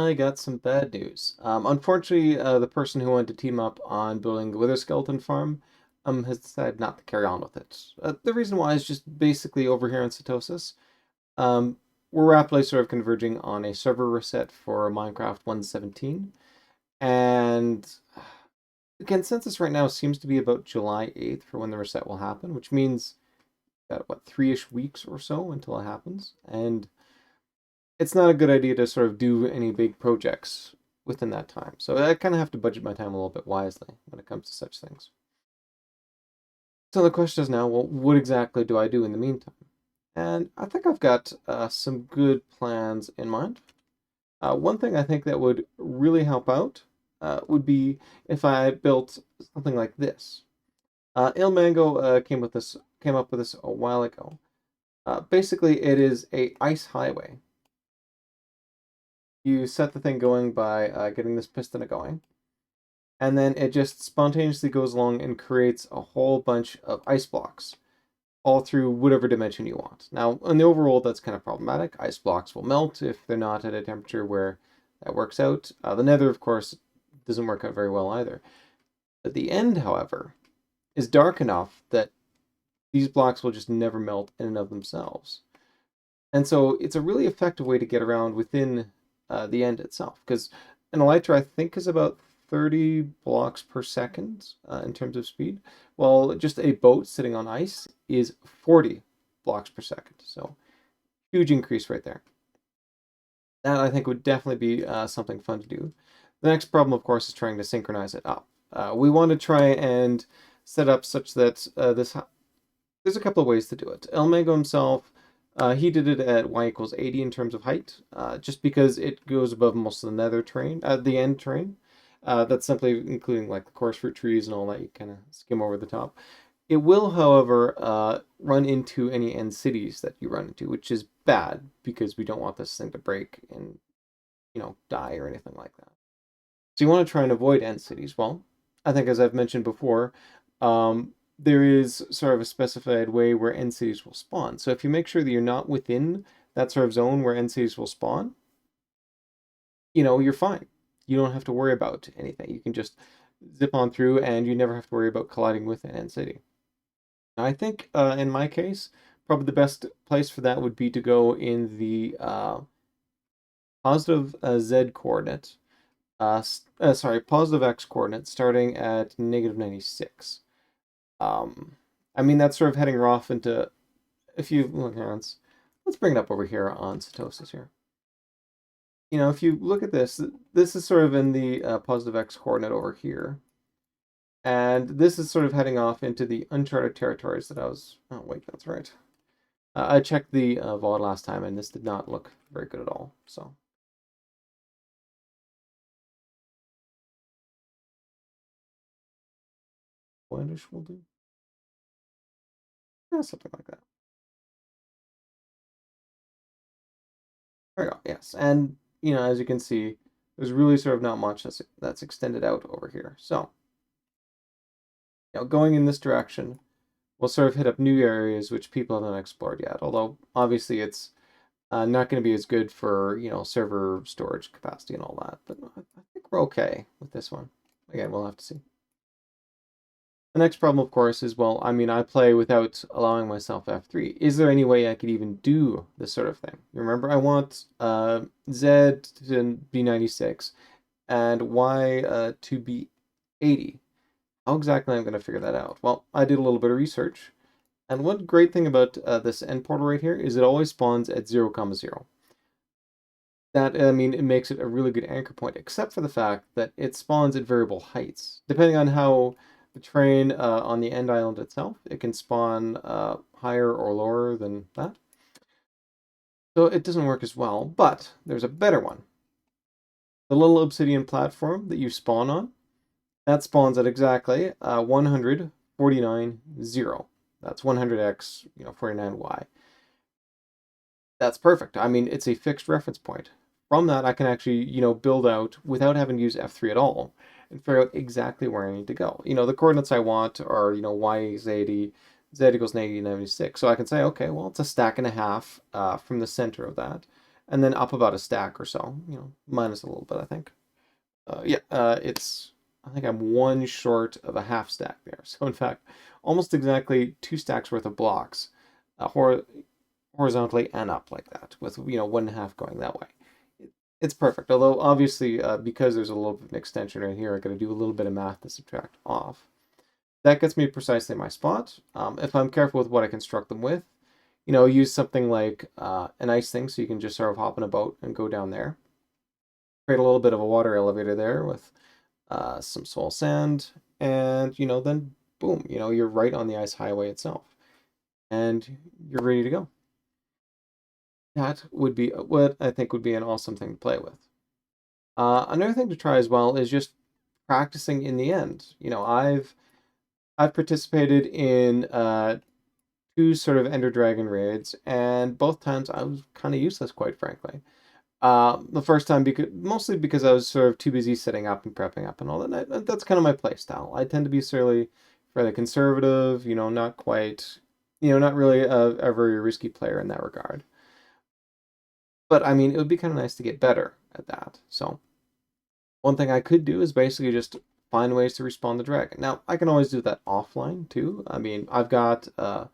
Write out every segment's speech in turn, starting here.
I got some bad news. Unfortunately, the person who wanted to team up on building the Wither Skeleton farm has decided not to carry on with it. The reason why is just basically over here in Satosis. Um, we're rapidly sort of converging on a server reset for Minecraft 1.17, and the consensus right now seems to be about July 8th for when the reset will happen, which means got what 3-ish weeks or so until it happens, and it's not a good idea to sort of do any big projects within that time. So I kind of have to budget my time a little bit wisely when it comes to such things. So the question is now, well, what exactly do I do in the meantime? And I think I've got some good plans in mind. One thing I think that would really help out would be if I built something like this. Ilmango came up with this a while ago. Basically, it is a ice highway. You set the thing going by getting this piston going, and then it just spontaneously goes along and creates a whole bunch of ice blocks, all through whatever dimension you want. Now, in the overworld, that's kind of problematic. Ice blocks will melt if they're not at a temperature where that works out. The nether, of course, doesn't work out very well either. At the end, however, is dark enough that these blocks will just never melt in and of themselves. And so it's a really effective way to get around within the end itself, because an Elytra, I think, is about 30 blocks per second in terms of speed, while just a boat sitting on ice is 40 blocks per second. So huge increase right there. That, I think, would definitely be something fun to do. The next problem, of course, is trying to synchronize it up. We want to try and set up such that there's a couple of ways to do it. El Mango himself, he did it at y equals 80 in terms of height, just because it goes above most of the nether terrain, the end terrain. That's simply including like the coarse fruit trees and all that. You kind of skim over the top. It will, however, run into any end cities that you run into, which is bad because we don't want this thing to break and, die or anything like that. So you want to try and avoid end cities. Well, I think as I've mentioned before, there is sort of a specified way where end cities will spawn. So if you make sure that you're not within that sort of zone where end cities will spawn, you're fine. You don't have to worry about anything. You can just zip on through and you never have to worry about colliding with an end city. I think in my case, probably the best place for that would be to go in the positive Z coordinate. Positive X coordinate starting at -96. I mean, that's sort of heading off into, if you look here, let's bring it up over here on Satosis here. If you look at this is sort of in the positive X coordinate over here. And this is sort of heading off into the uncharted territories that oh wait, that's right. I checked the VOD last time and this did not look very good at all, so. Blandish will do. Yeah, something like that. There we go, yes. And, as you can see, there's really sort of not much that's extended out over here. So, going in this direction, we'll sort of hit up new areas which people haven't explored yet. Although, obviously, it's not going to be as good for, server storage capacity and all that. But I think we're okay with this one. Again, we'll have to see. The next problem, of course, is, well, I mean, I play without allowing myself F3. Is there any way I could even do this sort of thing? Remember, I want Z to be 96 and Y to be 80. How exactly I'm going to figure that out? Well, I did a little bit of research. And one great thing about this end portal right here is it always spawns at 0, 0. That, I mean, it makes it a really good anchor point, except for the fact that it spawns at variable heights. Depending on how the terrain on the end island itself, it can spawn higher or lower than that. So it doesn't work as well, but there's a better one. The little obsidian platform that you spawn on, that spawns at exactly 149, 0. That's 100x, 49y. That's perfect. I mean, it's a fixed reference point. From that, I can actually, build out without having to use F3 at all and figure out exactly where I need to go. The coordinates I want are, y is 80, z equals -96. So I can say, okay, well, it's a stack and a half from the center of that. and then up about a stack or so, minus a little bit, I think. I think I'm one short of a half stack there. So in fact, almost exactly 2 stacks worth of blocks, horizontally and up like that, with 1.5 going that way. It's perfect. Although obviously, because there's a little bit of an extension right here, I got to do a little bit of math to subtract off. That gets me precisely my spot. If I'm careful with what I construct them with, use something like an ice thing, so you can just sort of hop in a boat and go down there. Create a little bit of a water elevator there with some soul sand, and then boom, you're right on the ice highway itself, and you're ready to go. That would be what I think would be an awesome thing to play with. Another thing to try as well is just practicing in the end. I've participated in 2 sort of Ender Dragon raids, and both times I was kind of useless, quite frankly. The first time mostly because I was sort of too busy setting up and prepping up and all that. That's kind of my play style. I tend to be fairly conservative, not quite, not really a very risky player in that regard. But I mean, it would be kind of nice to get better at that. So one thing I could do is basically just find ways to respawn the dragon. Now, I can always do that offline too. I mean, I've got a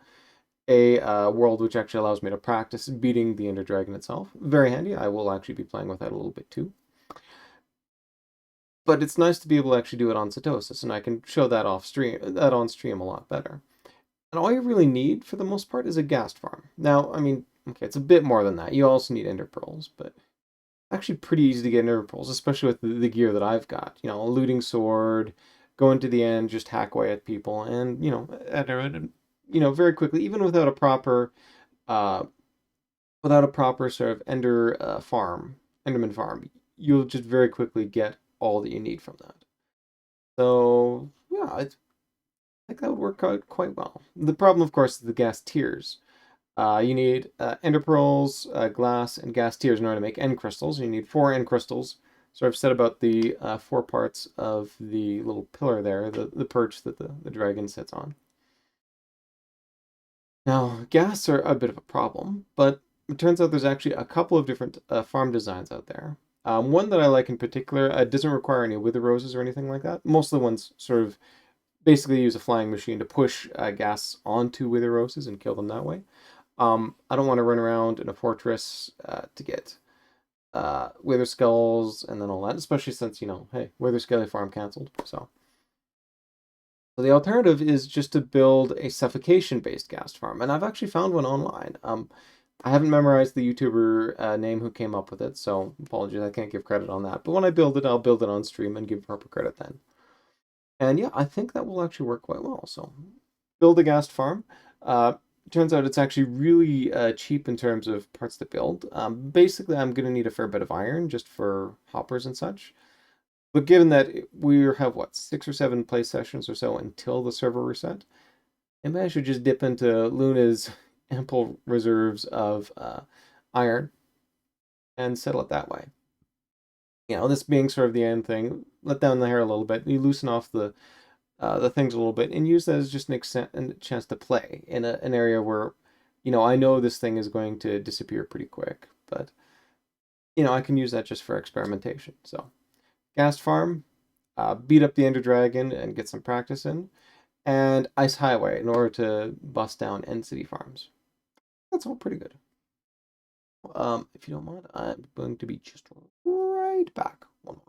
world which actually allows me to practice beating the Ender Dragon itself. Very handy. I will actually be playing with that a little bit too. But it's nice to be able to actually do it on Satosis, and I can show that on stream a lot better. And all you really need, for the most part, is a ghast farm. Now, I mean, okay, it's a bit more than that. You also need ender pearls, but actually pretty easy to get ender pearls, especially with the gear that I've got. A looting sword, go into the end, just hack away at people, and very quickly, even without a proper sort of enderman farm, you'll just very quickly get all that you need from that. So yeah, I think that would work out quite well. The problem, of course, is the ghast tears. You need ender pearls, glass, and ghast tears in order to make end crystals. You need 4 end crystals, sort of set about the 4 parts of the little pillar there, the perch that the dragon sits on. Now, ghasts are a bit of a problem, but it turns out there's actually a couple of different farm designs out there. One that I like in particular doesn't require any wither roses or anything like that. Most of the ones sort of basically use a flying machine to push ghasts onto wither roses and kill them that way. I don't want to run around in a fortress to get Wither Skulls and then all that, especially since, hey, Wither Skelly farm cancelled. So the alternative is just to build a suffocation-based ghast farm, and I've actually found one online. I haven't memorized the YouTuber name who came up with it, so apologies, I can't give credit on that. But when I build it, I'll build it on stream and give proper credit then. And yeah, I think that will actually work quite well. So build a ghast farm. Turns out it's actually really cheap in terms of parts to build. Basically, I'm going to need a fair bit of iron just for hoppers and such. But given that we have, 6 or 7 play sessions or so until the server reset, maybe I should just dip into Luna's ample reserves of iron and settle it that way. This being sort of the end thing, let down the hair a little bit, you loosen off the things a little bit, and use that as just a chance to play in an area where, I know this thing is going to disappear pretty quick, but, I can use that just for experimentation. So, ghast farm, beat up the Ender Dragon and get some practice in, and Ice Highway in order to bust down End City farms. That's all pretty good. If you don't mind, I'm going to be just right back. One more.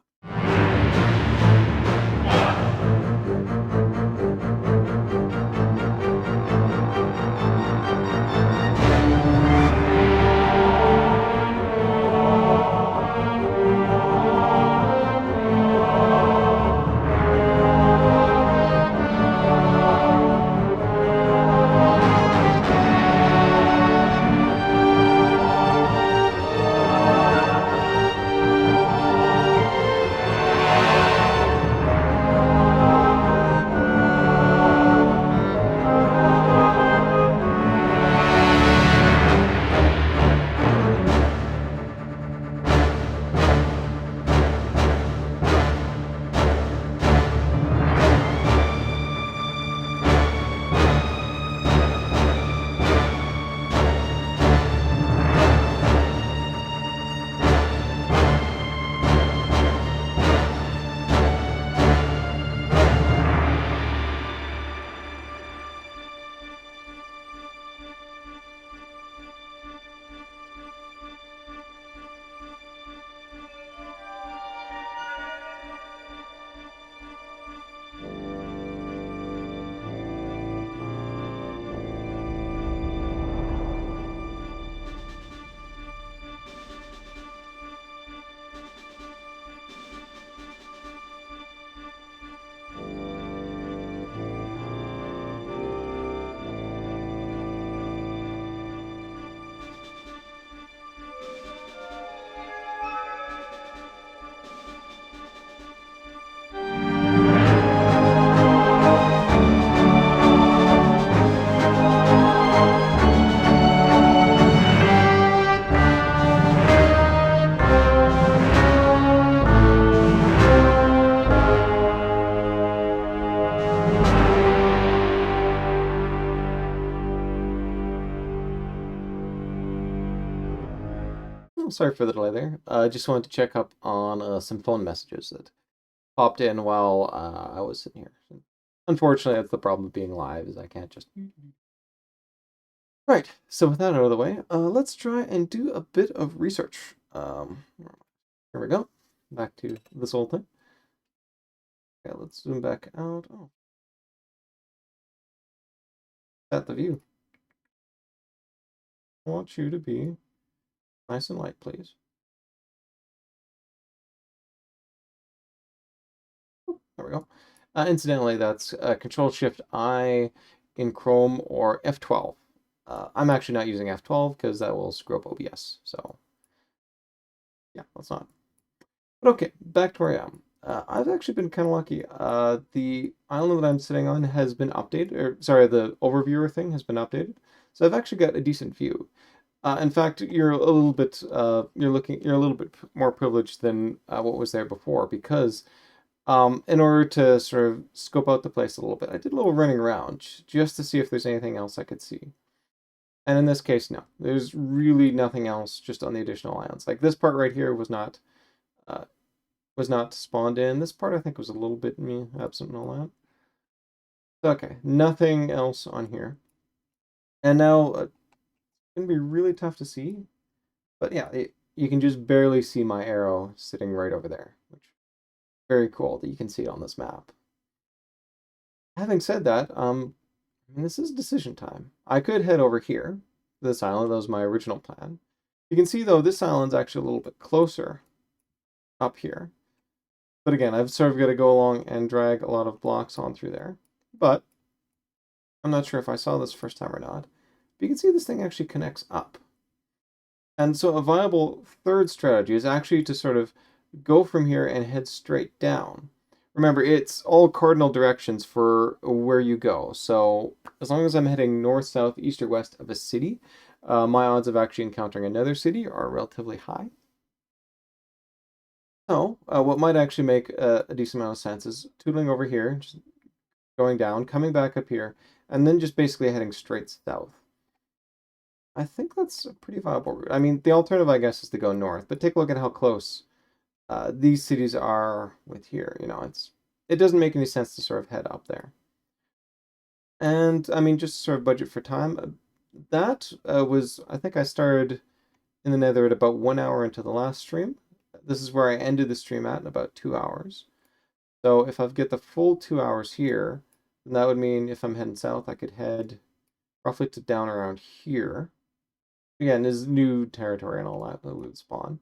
sorry for the delay there. I just wanted to check up on some phone messages that popped in while I was sitting here. Unfortunately, that's the problem of being live, is I can't just... Right, so with that out of the way, let's try and do a bit of research. Here we go. Back to this old thing. Okay, let's zoom back out. Oh, at the view. I want you to be nice and light, please. There we go. Incidentally, that's Control-Shift-I in Chrome or F12. I'm actually not using F12 because that will screw up OBS. So, yeah, let's not. But okay, back to where I am. I've actually been kind of lucky. The island that I'm sitting on has been updated, or sorry, the overviewer thing has been updated. So I've actually got a decent view. In fact, you're a little bit you're a little bit more privileged than what was there before, because in order to sort of scope out the place a little bit, I did a little running around just to see if there's anything else I could see. And in this case, no. There's really nothing else just on the additional islands. Like this part right here uh, was not spawned in. This part I think was a little bit me absent and all that. Okay, nothing else on here. And now it's gonna be really tough to see, but yeah, you can just barely see my arrow sitting right over there, which is very cool that you can see it on this map. Having said that, this is decision time. I could head over here, this island. That was my original plan. You can see, though, this island's actually a little bit closer up here. But again, I've sort of got to go along and drag a lot of blocks on through there. But I'm not sure if I saw this first time or not. But you can see this thing actually connects up. And so a viable third strategy is actually to sort of go from here and head straight down. Remember, it's all cardinal directions for where you go. So as long as I'm heading north, south, east, or west of a city, my odds of actually encountering another city are relatively high. So what might actually make a decent amount of sense is tootling over here, just going down, coming back up here, and then just basically heading straight south. I think that's a pretty viable route. I mean, the alternative, I guess, is to go north, but take a look at how close these cities are with here. You know, it doesn't make any sense to sort of head up there. And I mean, just sort of budget for time. That was, I think I started in the Nether at about 1 hour into the last stream. This is where I ended the stream at in about 2 hours. So if I get the full 2 hours here, then that would mean if I'm heading south, I could head roughly to down around here. Again, this is new territory and all that would spawn.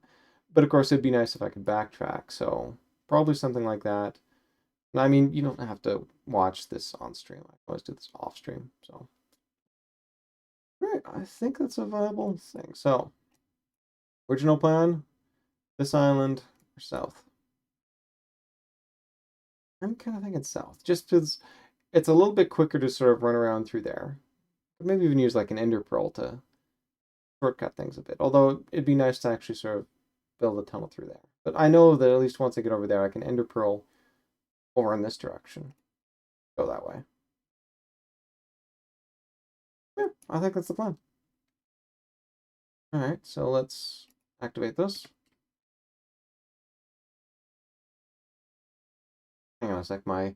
But of course, it'd be nice if I could backtrack. So probably something like that. And I mean, you don't have to watch this on stream. I always do this off stream. So, all right, I think that's a viable thing. So, original plan, this island or south. I'm kind of thinking south, just because it's a little bit quicker to sort of run around through there. Maybe even use like an ender pearl to shortcut things a bit. Although it'd be nice to actually sort of build a tunnel through there. But I know that at least once I get over there, I can ender pearl over in this direction. Go that way. Yeah, I think that's the plan. Alright, so let's activate this. Hang on a sec, my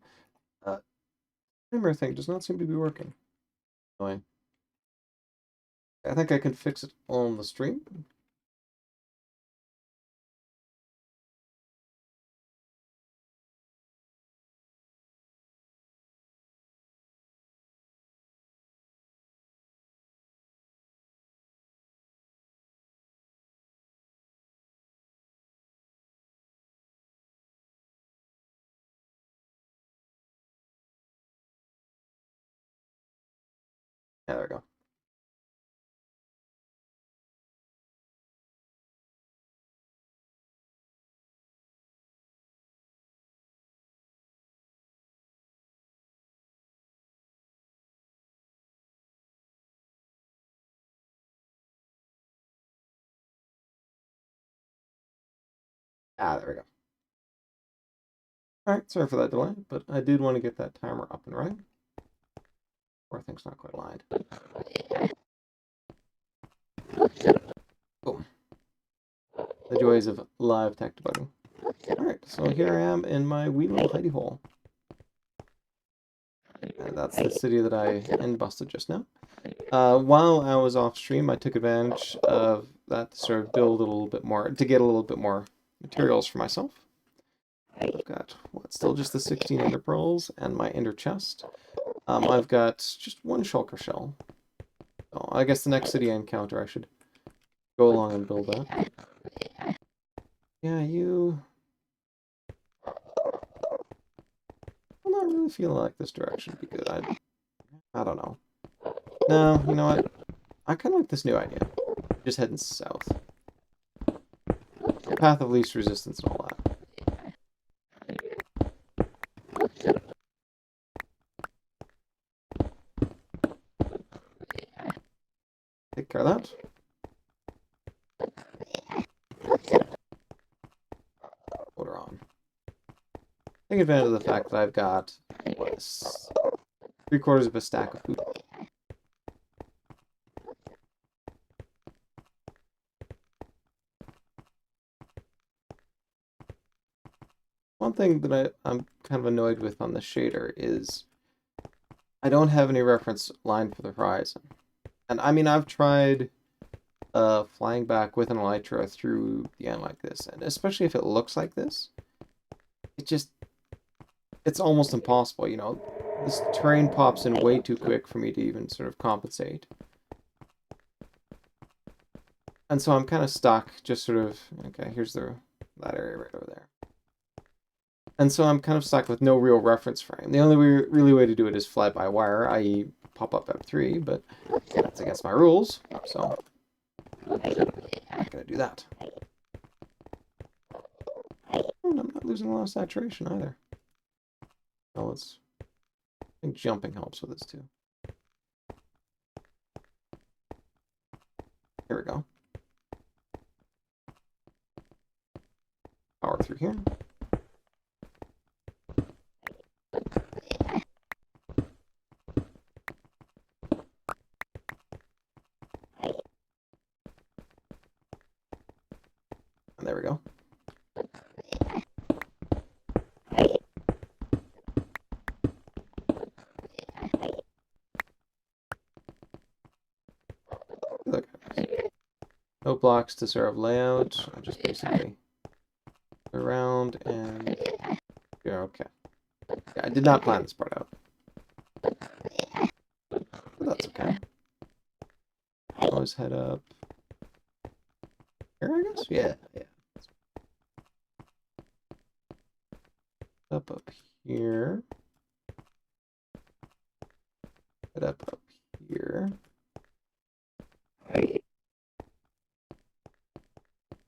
timer thing does not seem to be working. Anyway, I think I can fix it on the stream. Yeah, there we go. Ah, there we go. Alright, sorry for that delay, but I did want to get that timer up and running. Or things not quite aligned. Boom. The joys of live tech debugging. Alright, so here I am in my wee little hidey hole. And that's the city that I end busted just now. While I was off stream, I took advantage of that to sort of build a little bit more, to get a little bit more materials for myself. I've got, what, still just the 16 ender pearls and my ender chest. I've got just one shulker shell. So I guess the next city I encounter, I should go along and build that. Yeah, you... I'm not really feeling like this direction would be good. I don't know. No, you know what? I kind of like this new idea. Just heading south. Path of least resistance and all that. Take care of that. Motor on. Take advantage of the fact that I've got, what is 3/4 of a stack of food. One thing that I'm kind of annoyed with on the shader is I don't have any reference line for the horizon. And I mean, I've tried flying back with an Elytra through the end like this, and especially if it looks like this, it's almost impossible, you know. This terrain pops in way too quick for me to even sort of compensate. And so I'm kind of stuck, just sort of, okay, here's that area right over there. And so I'm kind of stuck with no real reference frame. The only really way to do it is fly by wire, i.e. pop up F3, but that's against my rules, so I'm not going to do that. And I'm not losing a lot of saturation either. Oh, I think jumping helps with this too. Here we go. Power through here. And there we go. Look. No blocks to sort of layout. I just basically around and yeah, okay. Yeah, I did not plan this part out. But that's okay. Always head up here, I guess? Yeah. Up here. Head up here.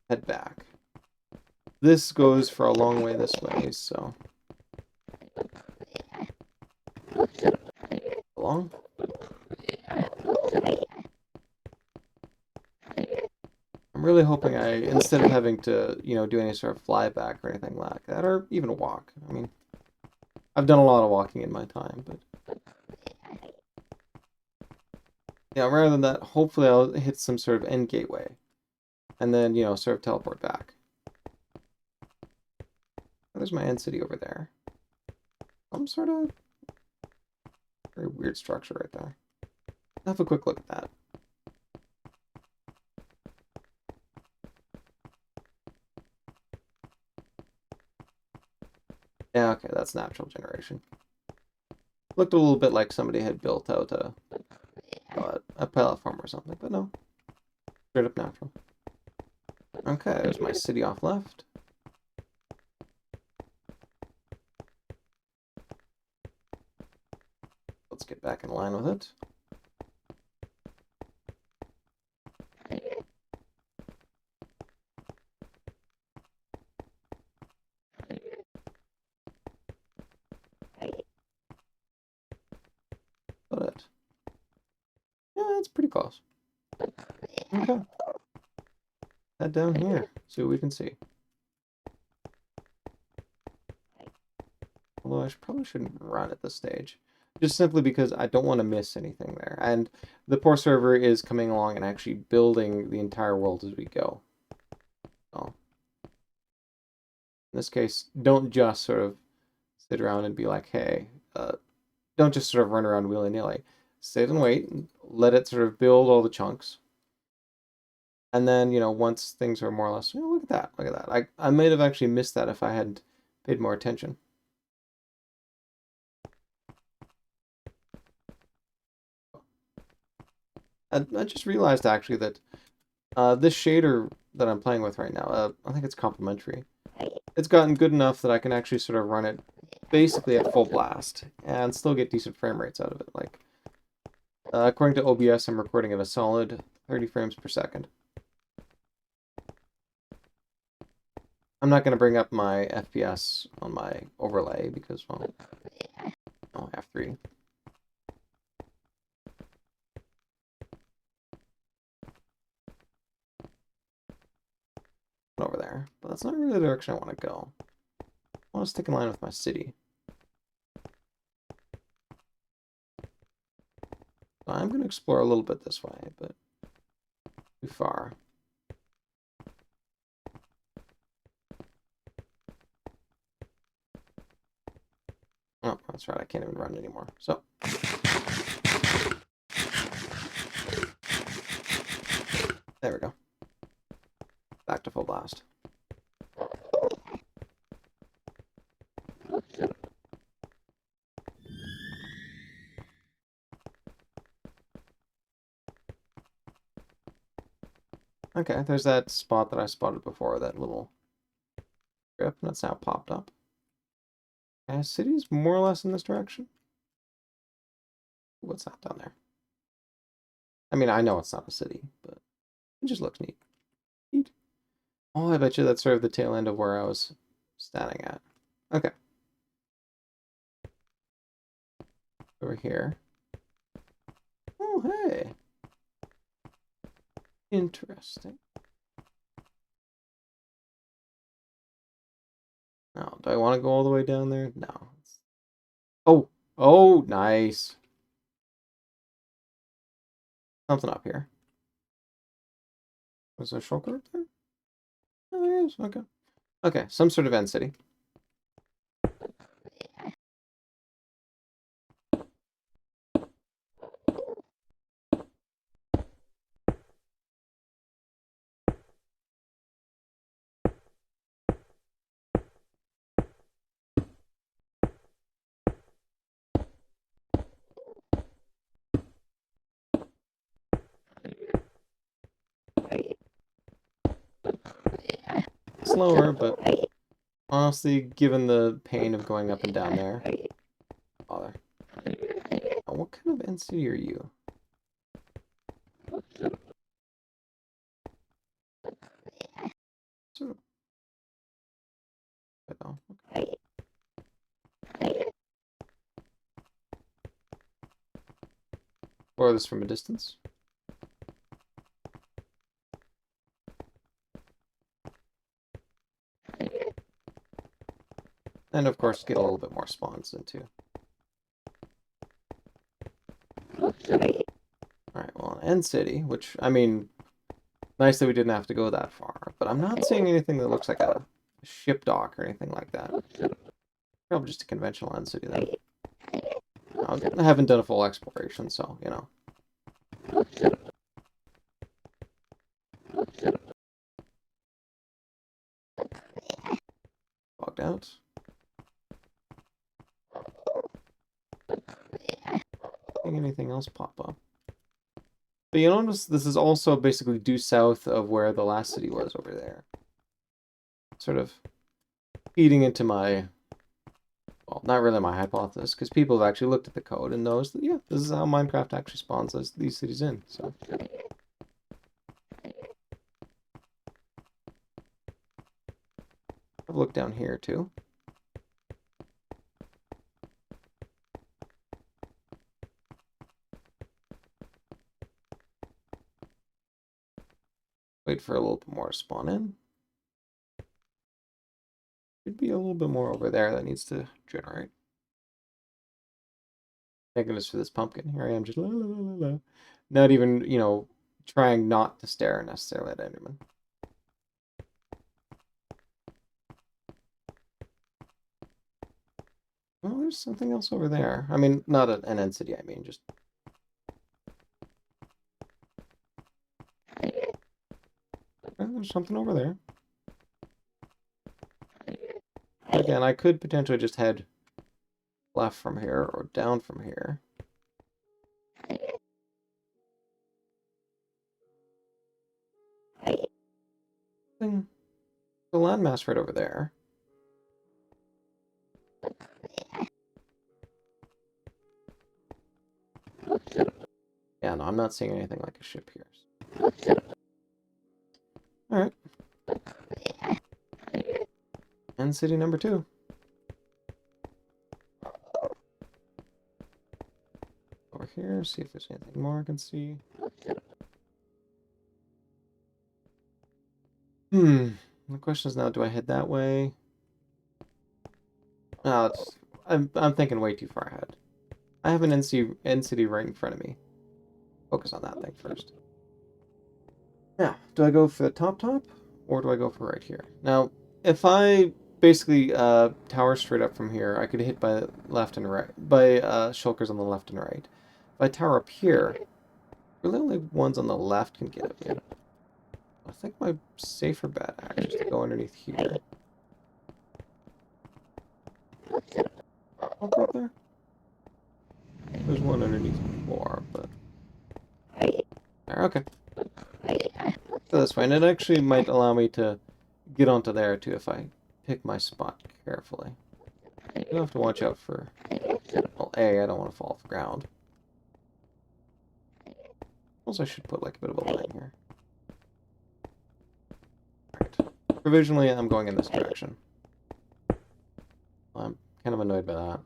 Head back. This goes for a long way this way, so. Along. I'm really hoping instead of having to, you know, do any sort of flyback or anything like that, or even a walk. I mean, I've done a lot of walking in my time, but yeah, rather than that, hopefully I'll hit some sort of end gateway, and then, you know, sort of teleport back. There's my end city over there. Some sort of very weird structure right there. Have a quick look at that. Yeah, okay, that's natural generation. Looked a little bit like somebody had built out a platform or something, but no. Straight up natural. Okay, there's my city off left. Let's get back in line with it. Got it. Yeah, that's pretty close. Okay. Head down here. See what we can see. Although I probably shouldn't run at this stage. Just simply because I don't want to miss anything there. And the poor server is coming along and actually building the entire world as we go. this case, don't just sort of sit around and be like, hey, don't just sort of run around willy-nilly. Sit and wait, and let it sort of build all the chunks. And then, once things are more or less, look at that, look at that. I might have actually missed that if I hadn't paid more attention. I just realized actually that this shader that I'm playing with right now, I think it's complementary. It's gotten good enough that I can actually sort of run it basically at full blast and still get decent frame rates out of it. Like, according to OBS, I'm recording at a solid 30 frames per second. I'm not going to bring up my FPS on my overlay because, well, oh, F3. Over there, but that's not really the direction I want to go. I want to stick in line with my city. So I'm going to explore a little bit this way, but too far. Oh, that's right, I can't even run anymore. So. There we go. Back to full blast. Okay, there's that spot that I spotted before, that little strip, and it's now popped up. And city's more or less in this direction. What's that down there? I mean, I know it's not a city, but it just looks neat. Neat. Oh, I bet you that's sort of the tail end of where I was standing at. Okay. Over here. Oh, hey. Interesting. Now, do I want to go all the way down there? No. Oh, oh, nice. Something up here. Was there a shulker up there? Oh, there is. Okay. Okay, some sort of end city. Slower, but honestly, given the pain of going up and down there, bother. Oh, what kind of end city are you? Sort of. Oh, okay. Or this from a distance. And of course, get a little bit more spawns into. Alright, well, end city, which, I mean, nice that we didn't have to go that far, but I'm not seeing anything that looks like a ship dock or anything like that. Probably just a conventional end city, then. I haven't done a full exploration, so, Bogged out. Anything else pop up? But you notice this is also basically due south of where the last city was over there. Sort of feeding into my, well, not really my hypothesis, because people have actually looked at the code and knows that, yeah, this is how Minecraft actually spawns these cities in, so. I've looked down here, too. Wait for a little bit more to spawn in. Should be a little bit more over there that needs to generate. Thank goodness for this pumpkin. Here I am just la la la la la. Not even, trying not to stare necessarily at Enderman. Well, there's something else over there. I mean, not an end city, I mean, just... there's something over there. Again, I could potentially just head left from here or down from here. The landmass right over there. Yeah, no, I'm not seeing anything like a ship here. Alright. End city number 2. Over here, see if there's anything more I can see. The question is now, do I head that way? No, I'm thinking way too far ahead. I have an end city right in front of me. Focus on that thing first. Now, do I go for the top, or do I go for right here? Now, if I basically tower straight up from here, I could hit by left and right, by shulkers on the left and right. If I tower up here, really only ones on the left can get at me. I think my safer bet actually is to go underneath here. Oh, right there. There's one underneath more, but... There, okay. So this way, and it actually might allow me to get onto there too if I pick my spot carefully. I do have to watch out for... Well, A, I don't want to fall off the ground. Also, I should put like a bit of a line here. Alright. Provisionally, I'm going in this direction. I'm kind of annoyed by that.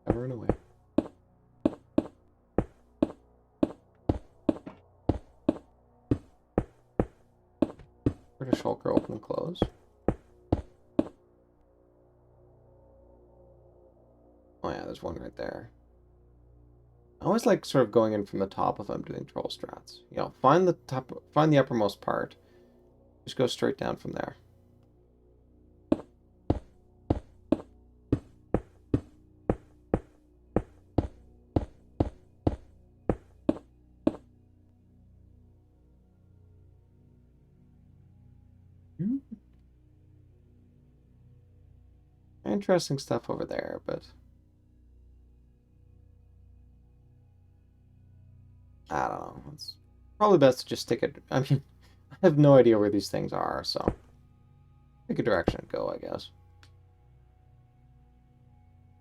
Covering away. Where does Shulker open and close? Oh yeah, there's one right there. I always like sort of going in from the top if I'm doing troll strats. You know, find the uppermost part. Just go straight down from there. Interesting stuff over there, but I don't know. It's probably best to just stick it. I mean, I have no idea where these things are, so pick a direction and go, I guess.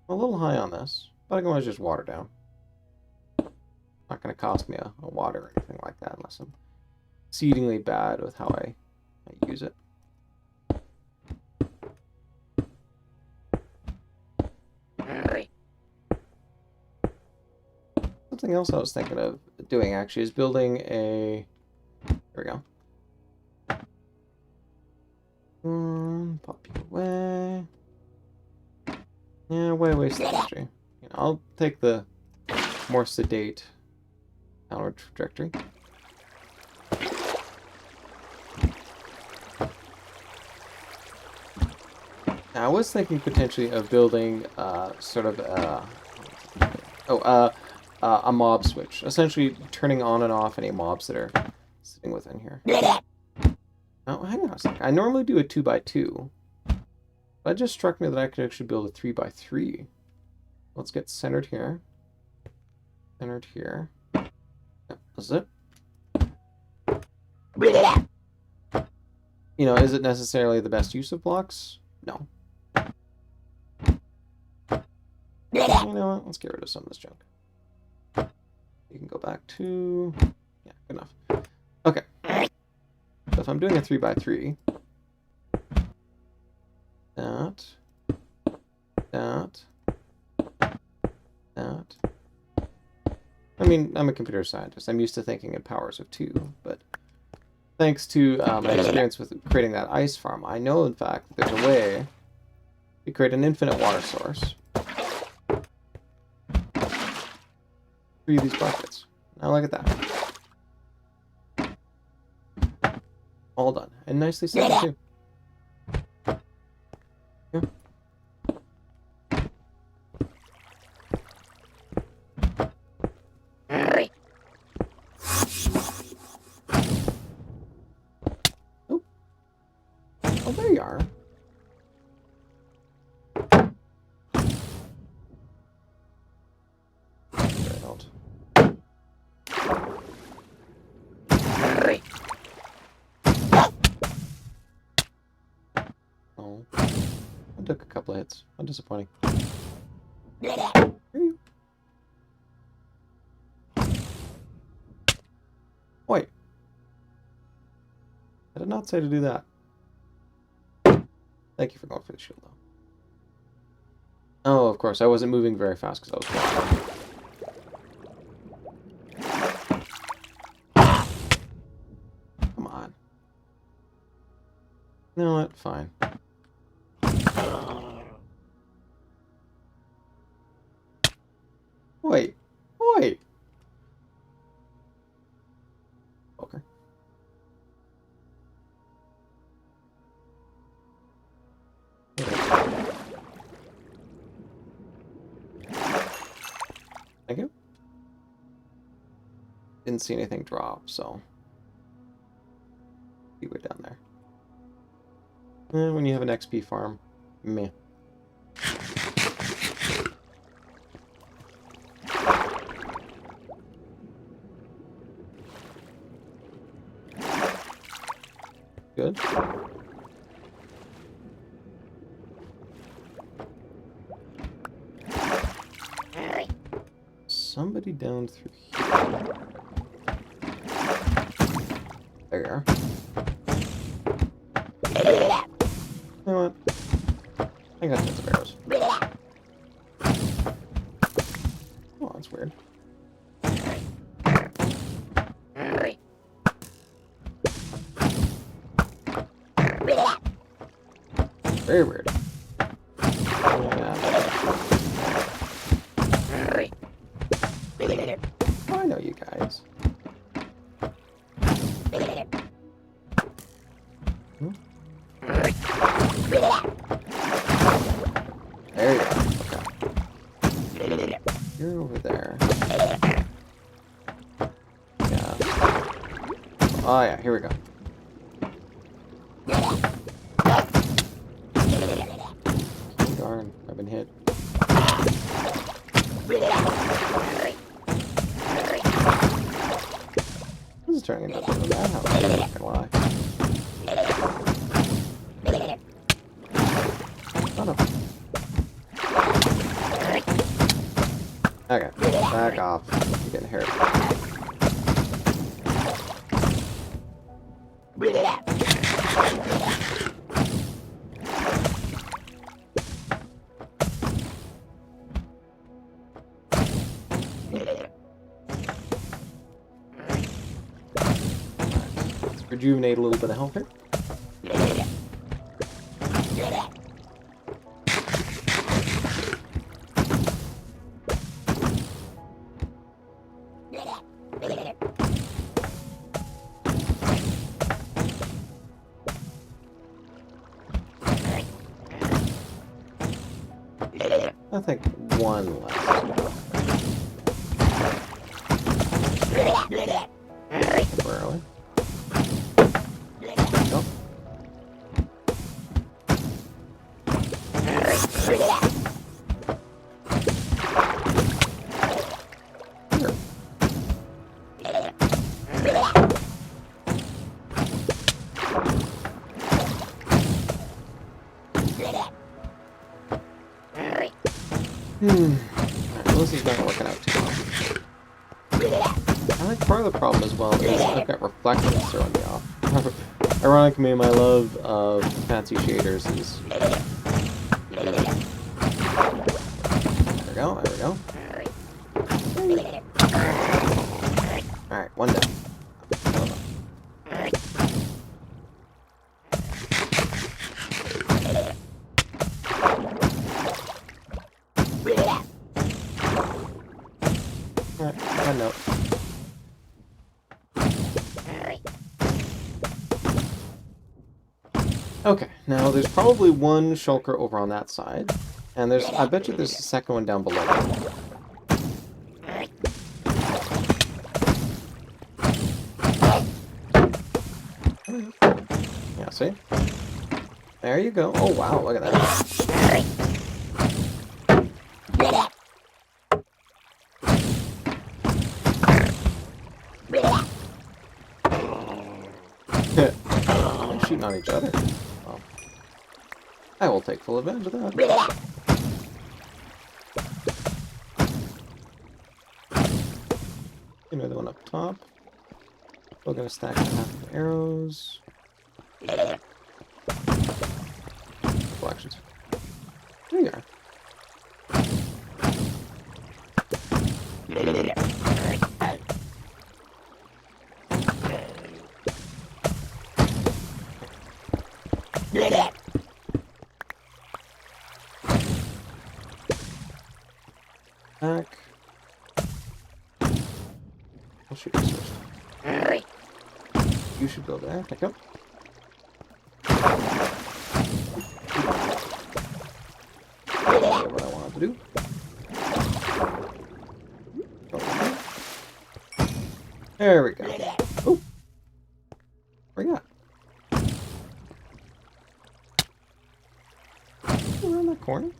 I'm a little high on this, but I can always just water down. Not going to cost me a water or anything like that unless I'm exceedingly bad with how I use it. Something else I was thinking of doing actually is building a... There we go. Pop you away. Yeah, way strategy. You know, I'll take the more sedate downward trajectory. Now, I was thinking potentially of building sort of a mob switch, essentially turning on and off any mobs that are sitting within here. Oh, hang on a second. I normally do a 2x2. But it just struck me that I could actually build a 3x3. Let's get centered here. Centered here. Yep, that's it. You know, is it necessarily the best use of blocks? No. You know what? Let's get rid of some of this junk. You can go back to... Yeah, good enough. Okay. So if I'm doing a 3x3... That... I mean, I'm a computer scientist. I'm used to thinking in powers of 2, but thanks to my experience with creating that ice farm, I know, in fact, that there's a way to create an infinite water source. 3 of these buckets. Now look at that. All done. And nicely set too. Yeah. Oh. Oh, there you are. Oh, I took a couple of hits. How disappointing. Wait. I did not say to do that. Thank you for going for the shield, though. Oh, of course. I wasn't moving very fast because I was flying. Come on. You know what? Fine. Wait. Wait. Okay. Thank you. Didn't see anything drop, so see way down there. When you have an XP farm, meh. Good. Somebody down through here. There you are. You know what? I got tons of arrows. Oh, that's weird. Very weird. Yeah. Oh, I know you guys. There you go. Okay. You're over there. Yeah. Oh yeah, here we go. Darn, I've been hit. This is turning into a bit of a madhouse, I'm not gonna lie. Son of a... Okay, back off. I'm getting hurt. Let's rejuvenate a little bit of health here. I think one left. Where are we? Nope. Alright, well, this is not working out too well. I think part of the problem as well is I've got reflections throwing me off. Ironically, my love of fancy shaders is... There we go, there we go. Alright, one down. bad note. Okay, now there's probably one shulker over on that side. And there's, I bet you there's a second one down below. Yeah, see? There you go. Oh, wow, look at that. They're shooting on each other. Well, I will take full advantage of that. Another one up top. We're gonna stack half of arrows. Collections. There you are. Back. I'll shoot this first. You should go there. Pick up. What I wanted to do. There we go. Oh, where you at? Around that corner?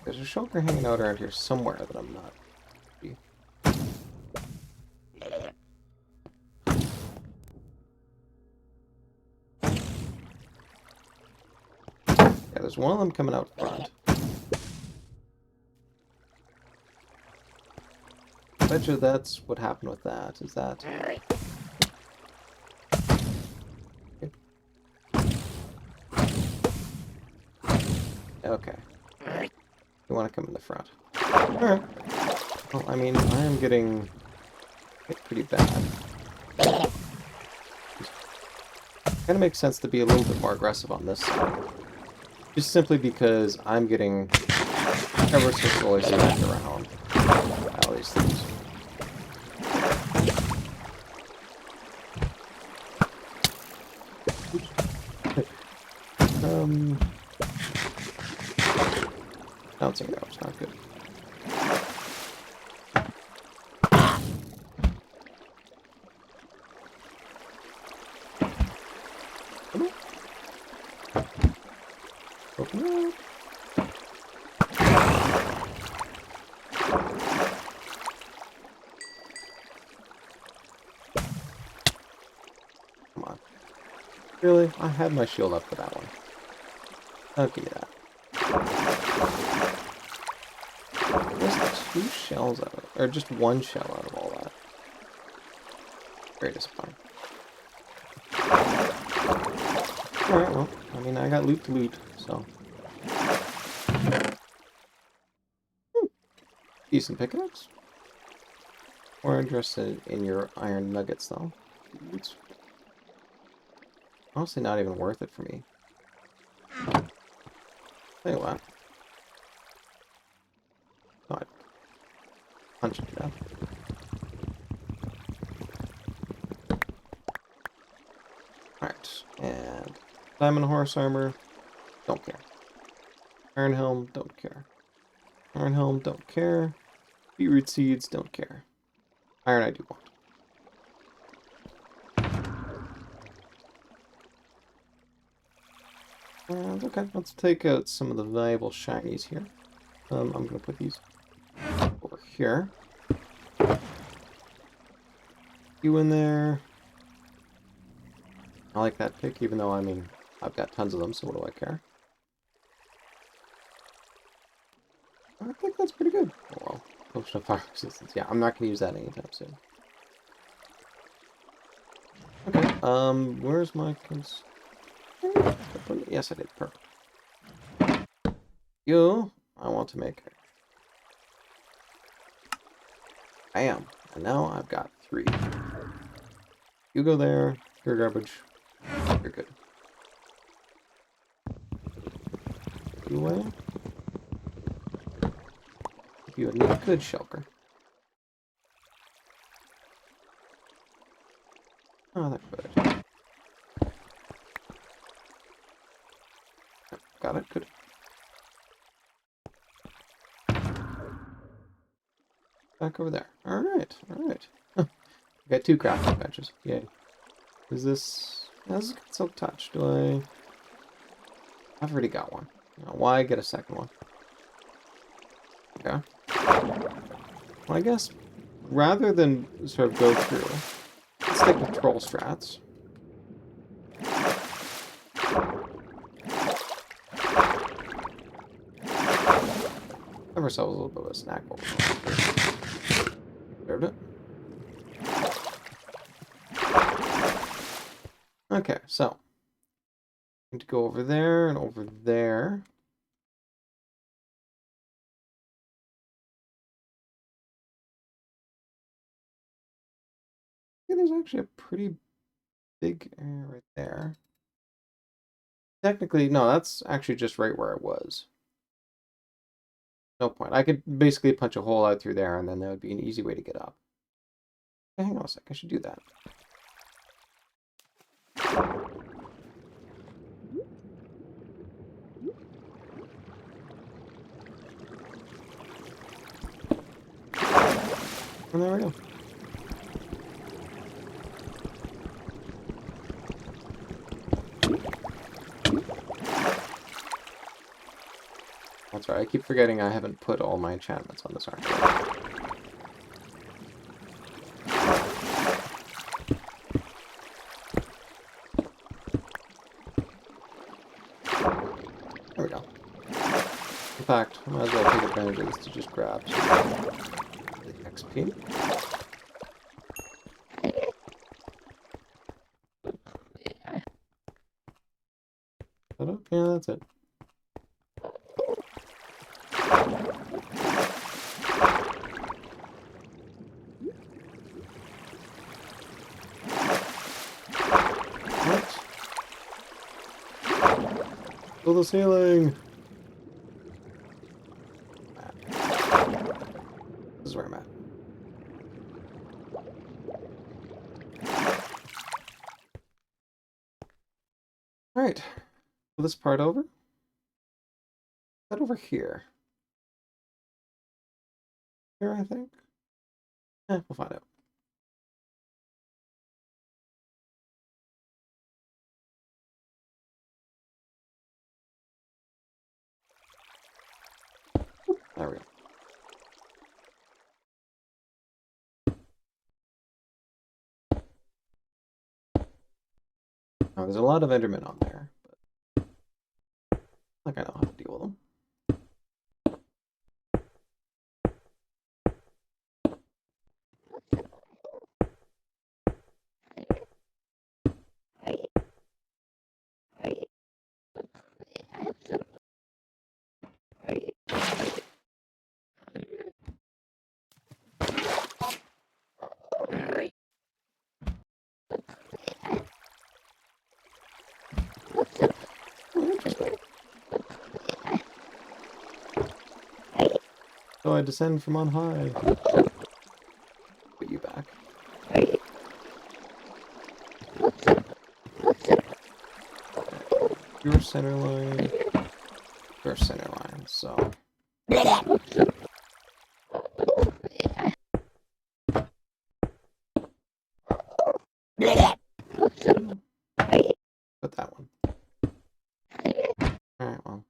There's a shulker hanging out around here somewhere that I'm not. Yeah, there's one of them coming out front. I bet you that's what happened with that, is that... Okay. You want to come in the front. Alright. Well, I mean, I am getting hit pretty bad. Kind of makes sense to be a little bit more aggressive on this side. Just simply because I'm getting ever so slowly smacked around by all these things. Bouncing arrows, not good. Come on. Open up. Come on. Really? I had my shield up for that one. I'll give you that. There's 2 shells out of it. Or just 1 shell out of all that. Very disappointing. Alright, well, I mean, I got loot to loot, so. Decent pickaxe. More interested in your iron nuggets, though. It's honestly not even worth it for me. Tell you what. Oh, I'd punch it to death. Alright, and diamond horse armor, don't care. Iron helm, don't care. Iron helm, don't care. Beetroot seeds, don't care. Iron I do want. And okay, let's take out some of the valuable shinies here. I'm going to put these over here. You in there. I like that pick, even though, I mean, I've got tons of them, so what do I care? I think that's pretty good. Oh, well, potion of fire resistance. Yeah, I'm not going to use that anytime soon. Okay, where's my... Yes, I did. Perfect. You, I want to make... Bam. And now I've got 3. You go there. You're garbage. You're good. You away. You a neat good shulker. Oh, that could. Got it. Good. Back over there. All right. All right. Got 2 crafting benches. Yay. Is this... This is Silk Touch. Do I... I've already got one. Now, why get a second one? Okay. Well, I guess rather than sort of go through, let's stick with troll strats. Have ourselves a little bit of a snack bowl. Served it. Okay, so need to go over there and over there. Yeah, there's actually a pretty big area right there. Technically, no, that's actually just right where I was. No point. I could basically punch a hole out through there, and then that would be an easy way to get up. Okay, hang on a sec. I should do that. And there we go. That's right. I keep forgetting I haven't put all my enchantments on this armor. There we go. In fact, I might as well take advantage of this to just grab some XP. Yeah, that's it. What? Fill the ceiling! This is where I'm at. Alright. This part over? Is that over here? Here, I think? We'll find out. There we go. Now, there's a lot of Endermen on there, but I think I know how to deal with them. So I descend from on high. Put you back. Your center line. Your center line, so. Put that one. Alright, well.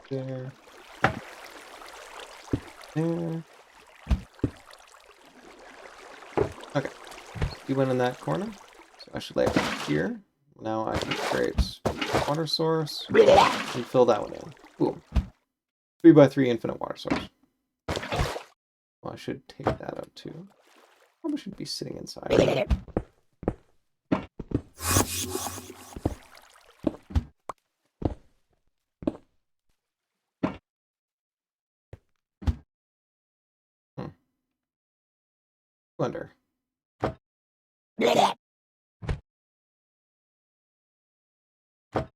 There. There. Okay. You went in that corner. So I should lay it here. Now I can create a water source and fill that one in. Boom. 3x3 infinite water source. Well, I should take that out too. Probably should be sitting inside. Blender.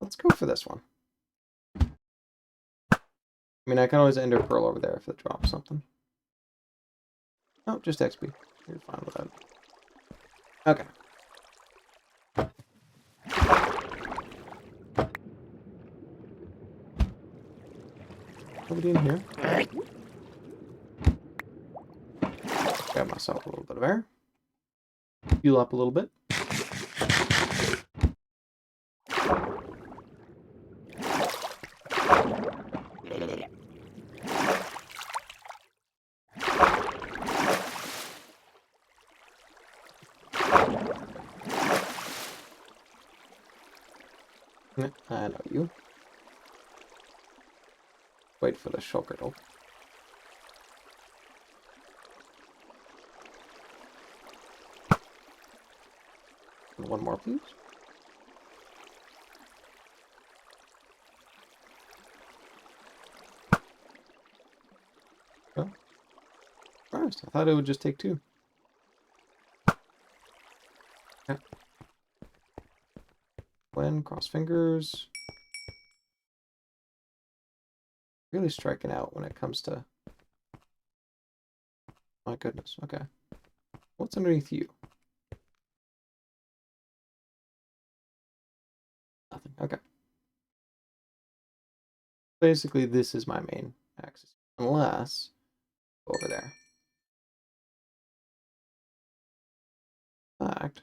Let's go for this one. I mean, I can always ender pearl over there if it drops something. Oh, just XP. You're fine with that. Okay. Nobody in here. Grab myself a little bit of air. Heal up a little bit. I know you. Wait for the shulker to open. One more, please. Oh. Christ, I thought it would just take 2. Okay. When, cross fingers. Really striking out when it comes to... My goodness, okay. What's underneath you? Nothing, okay. Basically, this is my main axis. Unless... over there. In fact...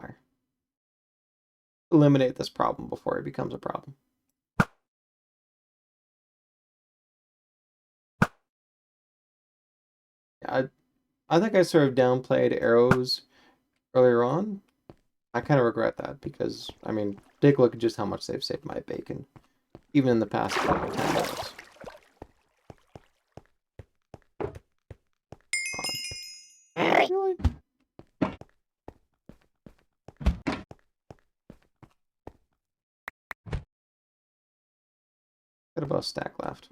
Fire. Eliminate this problem before it becomes a problem. Yeah, I think I sort of downplayed arrows earlier on. I kind of regret that because, I mean, take a look at just how much they've saved my bacon, even in the past 10 minutes. Really? Got about a stack left.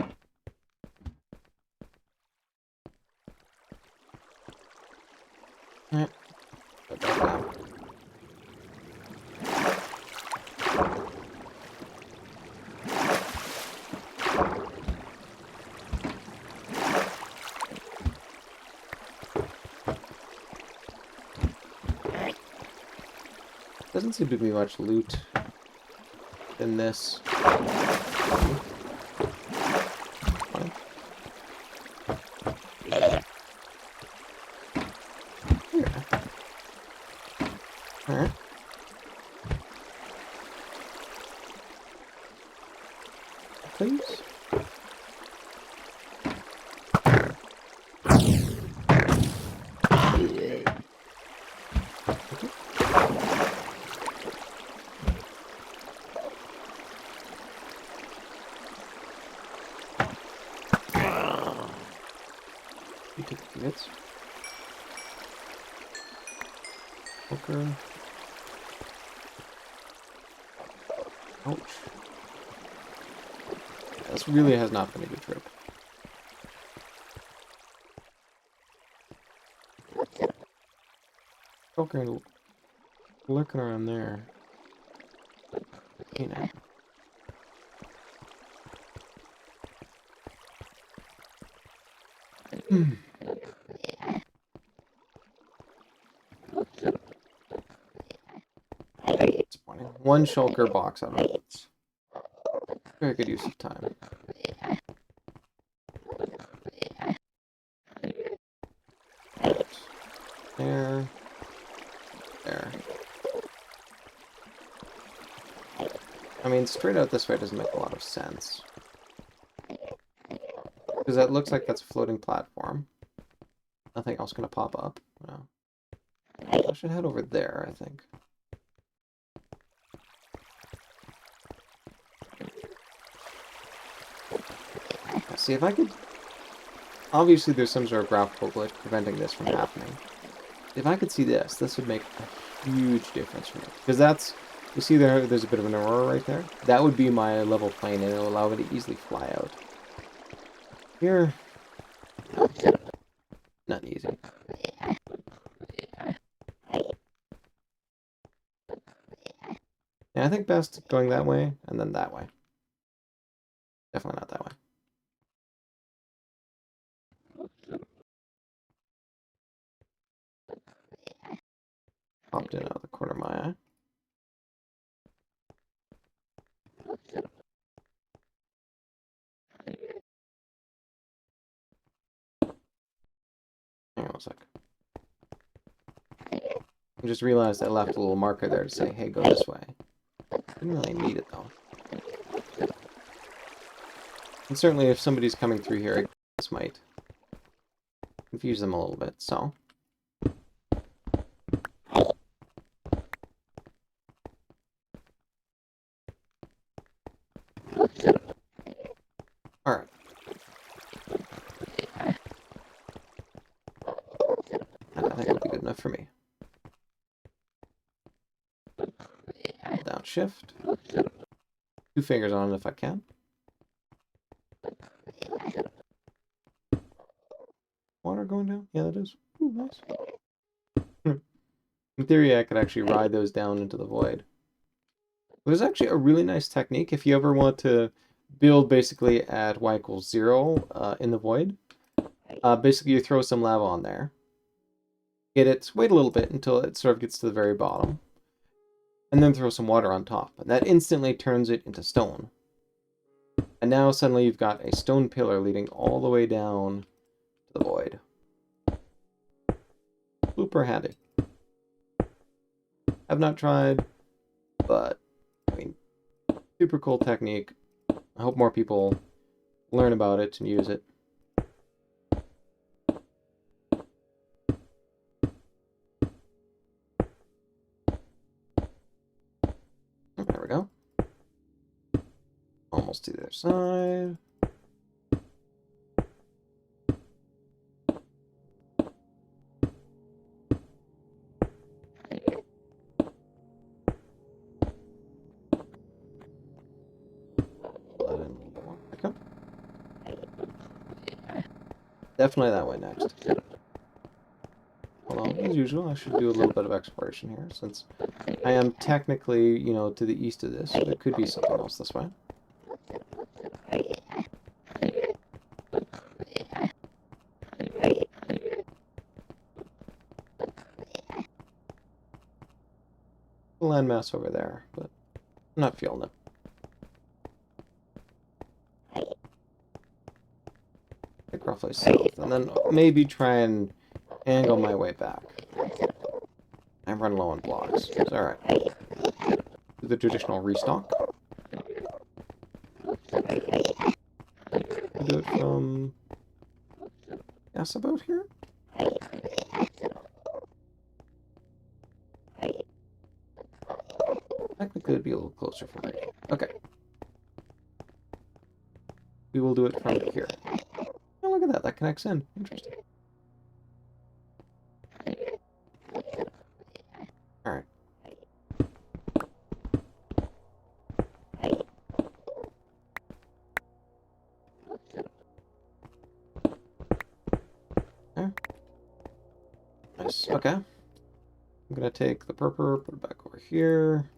Alright. Put that down. Doesn't seem to be much loot in this. Alright. Please. You take a few hits. Shulker. Ouch. This really has not been a good trip. Shulker lurking around there. You know. Disappointing. One shulker box out of it. Very good use of time. There. There. I mean, straight out this way doesn't make a lot of sense. Because that looks like that's a floating platform. Nothing else gonna pop up. No. I should head over there, I think. See if I could... Obviously there's some sort of graphical glitch preventing this from happening. If I could see this, this would make a huge difference for me. Because that's... You see there's a bit of an aurora right there? That would be my level plane, and it'll allow me to easily fly out. Here... Not easy. Yeah, I think best going that way, and then that way. Definitely not that way. Popped in out of the corner of my eye. Hang on a sec. I just realized I left a little marker there to say, hey, go this way. Didn't really need it, though. And certainly if somebody's coming through here, this might confuse them a little bit, so. Alright. I think it'll be good enough for me. Down shift. 2 fingers on it if I can. Water going down? Yeah, that is. Ooh, nice. In theory, I could actually ride those down into the void. There's actually a really nice technique if you ever want to build basically at y equals 0 in the void. Basically, you throw some lava on there. Get it, wait a little bit until it sort of gets to the very bottom. And then throw some water on top. And that instantly turns it into stone. And now suddenly you've got a stone pillar leading all the way down to the void. Super handy. I've not tried, but I mean, super cool technique. I hope more people learn about it and use it. There we go. Almost to the other side. Definitely that way next. Hold on, as usual, I should do a little bit of exploration here, since I am technically, you know, to the east of this, so there could be something else this way. A landmass over there, but I'm not feeling it. Like roughly south, and then maybe try and angle my way back. I run low on blocks. It's alright. Do the traditional restock. Do it from... Yes, about here? Technically, it'd be a little closer for me. Okay. We will do it from here. Oh, look at that. That connects in. Interesting. Alright. Okay. Nice. Okay. I'm gonna take the purple, put it back over here.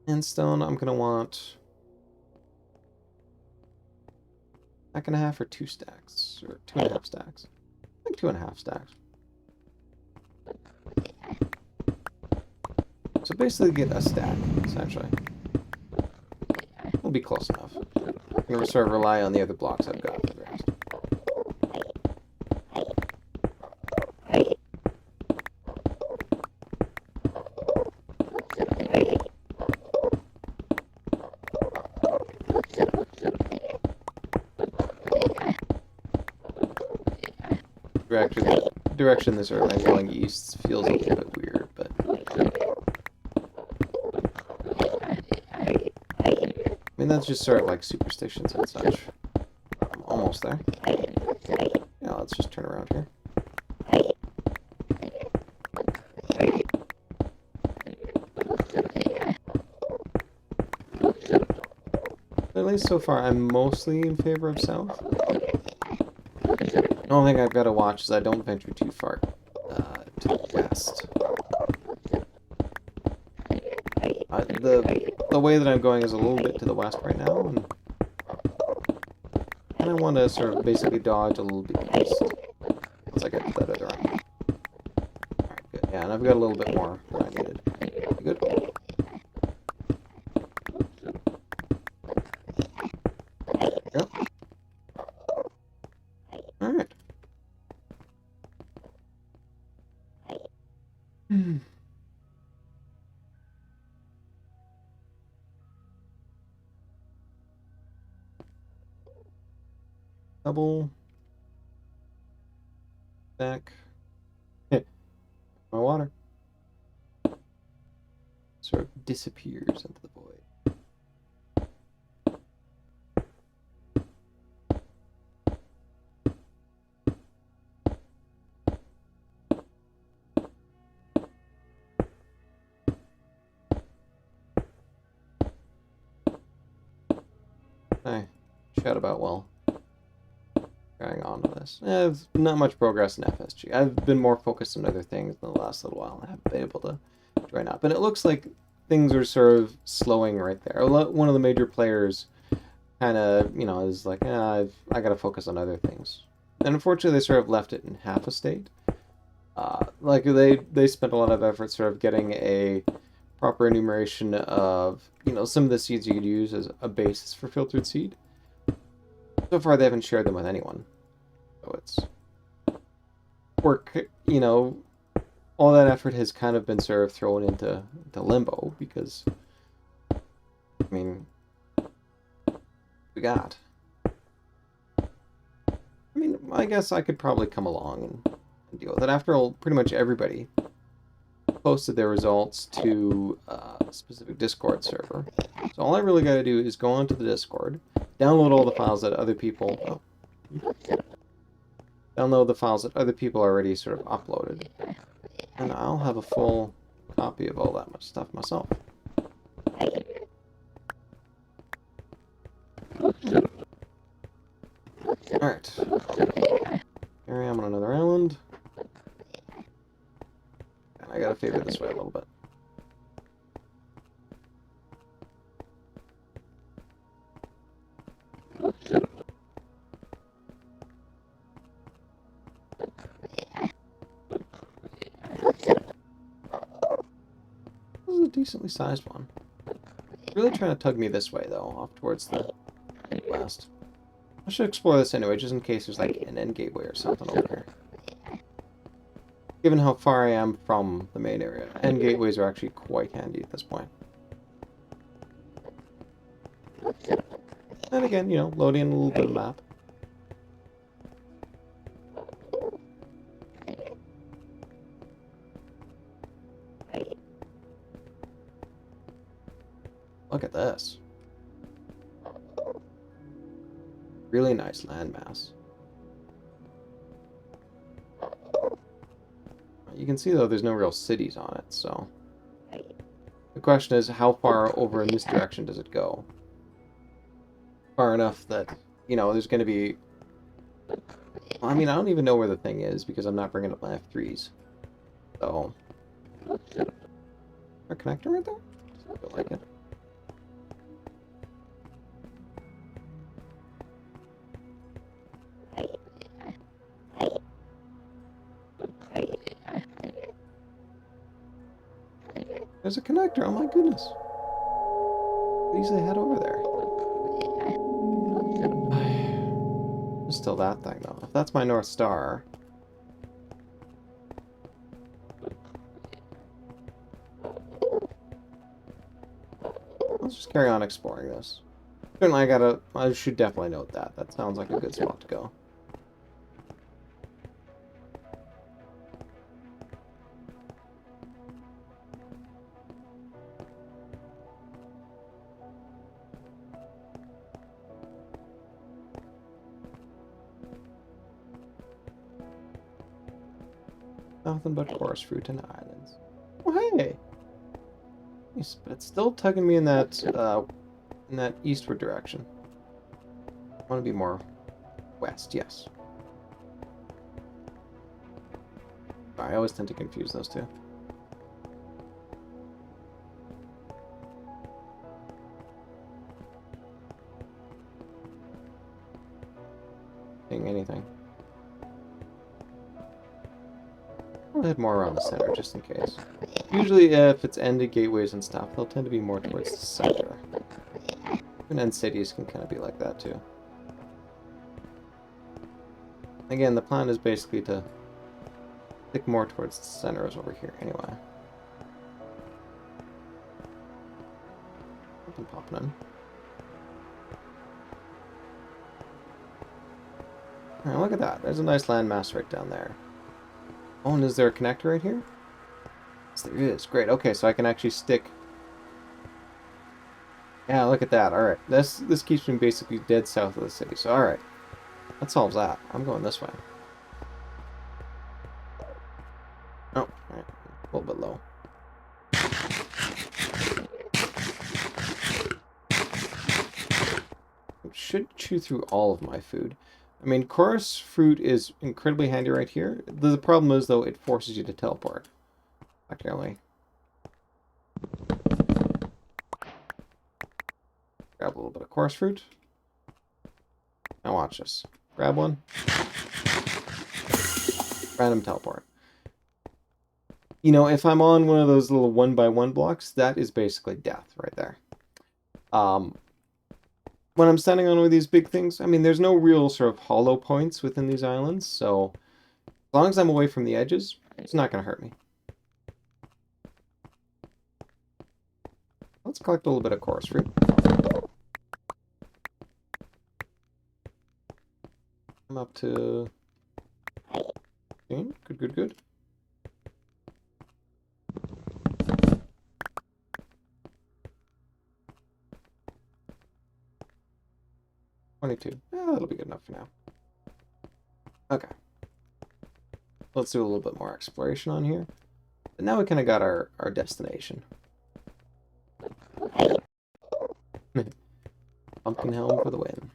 And stone, I'm gonna want... Stack and a half or 2 stacks? Or 2.5 stacks? I think 2.5 stacks. So basically get a stack, essentially. We'll be close enough. I'm gonna sort of rely on the other blocks I've got for the rest. Direction this early going east feels a little bit weird, but I mean that's just sort of like superstitions and such. I'm almost there. Yeah, let's just turn around here. At least so far, I'm mostly in favor of south. The only thing I've got to watch is I don't venture too far to the west. the way that I'm going is a little bit to the west right now, and I want to sort of basically dodge a little bit east once I get to that other end. Alright, good. Yeah, and I've got a little bit more than I needed. Good. Yep. Alright. Double. Back. My water. Sort of disappears into the void. I chat about while carrying on with this. There's not much progress in FSG. I've been more focused on other things in the last little while. I haven't been able to join up. And it looks like things are sort of slowing right there. One of the major players kind of, you know, is like, I got to focus on other things. And unfortunately, they sort of left it in half a state. Like, they spent a lot of effort sort of getting a proper enumeration of, you know, some of the seeds you could use as a basis for filtered seed. So far, they haven't shared them with anyone. So it's work, you know, all that effort has kind of been sort of thrown into limbo because, I mean, we got. I mean, I guess I could probably come along and deal with it. After all, pretty much everybody posted their results to a specific Discord server. So all I really got to do is go onto the Discord, download all the files that other people... download the files that other people already sort of uploaded. And I'll have a full copy of all that much stuff myself. Alright. Here I am on another island. And I gotta favor this way a little bit. This is a decently sized one. Really trying to tug me this way, though, off towards the west. I should explore this anyway, just in case there's like an end gateway or something over here. Given how far I am from the main area, end gateways are actually quite handy at this point. And again, you know, loading in a little bit of map. Look at this. Really nice landmass. You can see, though, there's no real cities on it, so... The question is, how far over in this direction does it go? Far enough that, you know, there's going to be... Well, I mean, I don't even know where the thing is, because I'm not bringing up my F3s. So... Our connector right there? I feel like it. There's a connector, oh my goodness. Please head over there. It's still that thing, though. If that's my North Star... Let's just carry on exploring this. Certainly I should definitely note that. That sounds like a good spot to go. Nothing but coarse fruit and islands. Oh, hey! Yes, but it's still tugging me in that eastward direction. I want to be more west, yes. I always tend to confuse those two. seeing anything. I'll head more around the center just in case. Usually, if it's ended gateways and stuff, they'll tend to be more towards the center. And end cities can kind of be like that too. Again, the plan is basically to stick more towards the center as over here anyway. Something popping in. Alright, look at that. There's a nice landmass right down there. Oh, and is there a connector right here? Yes, there is. Great. Okay, so I can actually stick... Yeah, look at that. Alright. This keeps me basically dead south of the city. So, alright. That solves that. I'm going this way. Oh, alright. A little bit low. It should chew through all of my food. I mean, chorus fruit is incredibly handy right here. The problem is, though, it forces you to teleport. Actually. Grab a little bit of chorus fruit. Now watch this. Grab one. Random teleport. You know, if I'm on one of those little 1x1 blocks, that is basically death right there. When I'm standing on one of these big things, I mean, there's no real sort of hollow points within these islands, so as long as I'm away from the edges, it's not going to hurt me. Let's collect a little bit of chorus fruit. I'm up to... Good, good, good. $22. That'll be good enough for now. Okay. Let's do a little bit more exploration on here. But now we kind of got our destination. Pumpkin helm for the win.